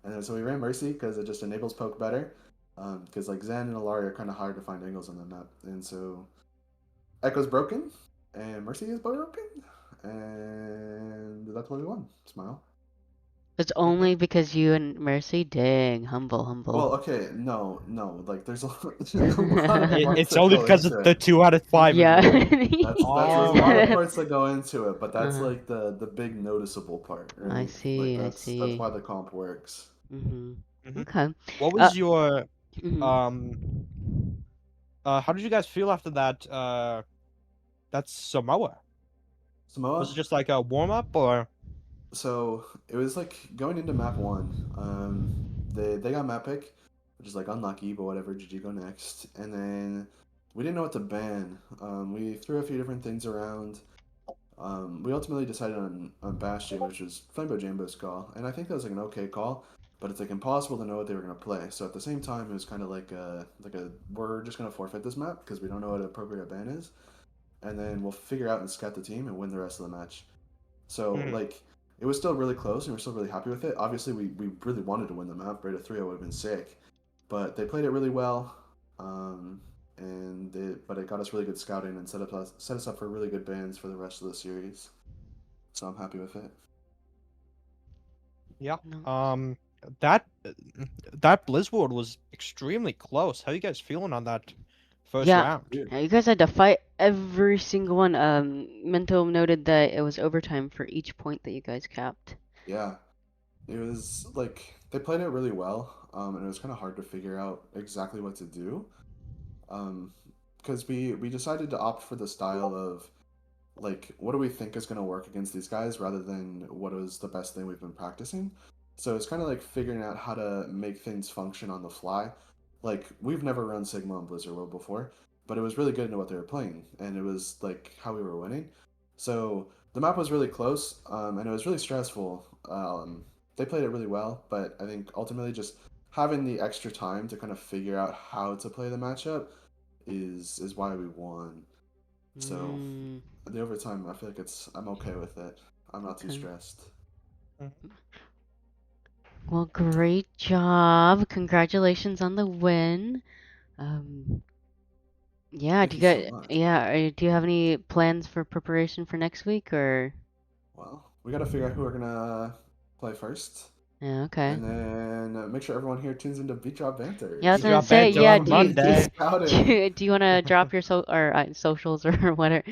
And then so we ran Mercy because it just enables poke better, because like Zen and Alari are kind of hard to find angles on the map, and so Echo's broken, and Mercy is broken, and that's why we won. Smile. It's only because you and Mercy? Dang, humble. Well, okay, no, like there's a lot It's only because of the 2 out of 5. Yeah. That's a lot of parts that go into it, but that's like the big noticeable part. Right? I see, That's why the comp works. Okay. What was your Mhm. how did you guys feel after that that's Samoa? Was it just like a warm up or? So it was like going into map 1. They got map pick, which is like unlucky, but whatever. GG, go next. And then we didn't know what to ban. We threw a few different things around. We ultimately decided on Bastion, which was Flambeau Jambo's call, and I think that was like an okay call. But it's like impossible to know what they were gonna play. So at the same time, it was kind of like we're just gonna forfeit this map because we don't know what an appropriate ban is, and then we'll figure out and scout the team and win the rest of the match. So like it was still really close and we're still really happy with it. Obviously, we really wanted to win the map. Right, a 3-0 would have been sick, but they played it really well, but it got us really good scouting and set us up for really good bans for the rest of the series. So I'm happy with it. Yeah. That Blizzworld was extremely close. How are you guys feeling on that first round? Yeah, you guys had to fight every single one. Mento noted that it was overtime for each point that you guys capped. Yeah, it was like they played it really well, and it was kind of hard to figure out exactly what to do, because we decided to opt for the style of like what do we think is going to work against these guys rather than what was the best thing we've been practicing. So it's kind of like figuring out how to make things function on the fly. Like we've never run Sigma on Blizzard World before, but it was really good into what they were playing, and it was like how we were winning. So the map was really close, and it was really stressful. They played it really well, but I think ultimately just having the extra time to kind of figure out how to play the matchup is why we won. So the overtime, I feel like I'm okay with it. I'm not too stressed. Well, great job. Congratulations on the win. Yeah, Thank you so much. do you have any plans for preparation for next week or? Well, we got to figure out who we're gonna play first. Yeah, okay. And then make sure everyone here tunes into Beat Drop Banter. Yeah, I was gonna say, yeah. Do you want to drop your socials or what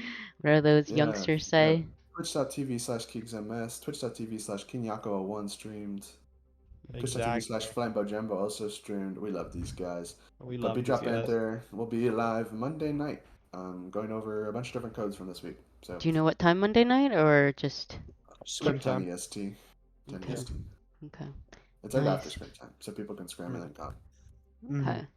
are those youngsters say? Twitch.tv/KeegsMS, Twitch.tv/Kinyako01 streamed, Twitch.tv/FlambeauJambo also streamed. We love these guys. We love Beat Drop Banter will be live Monday night. going over a bunch of different codes from this week. So Do you know what time Monday night or just? Scrim 10 time. EST. 10 Okay. EST. Okay. It's like after Nice. scrim time, so people can scrim and then come. Okay. Mhm.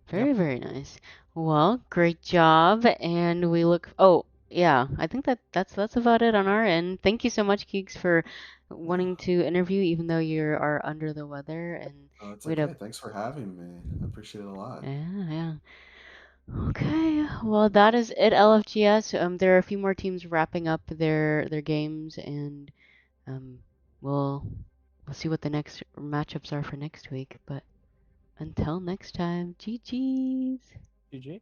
Very, very nice. Well, great job, and we look. Oh, yeah. I think that's about it on our end. Thank you so much, Keeks, for wanting to interview, even though you are under the weather, and Oh, it's we had a okay. Thanks for having me. I appreciate it a lot. yeah, yeah. Okay, well that is it, LFGS. There are a few more teams wrapping up their games, and um, we'll we'll see what the next matchups are for next week. But until next time, GG's. GG.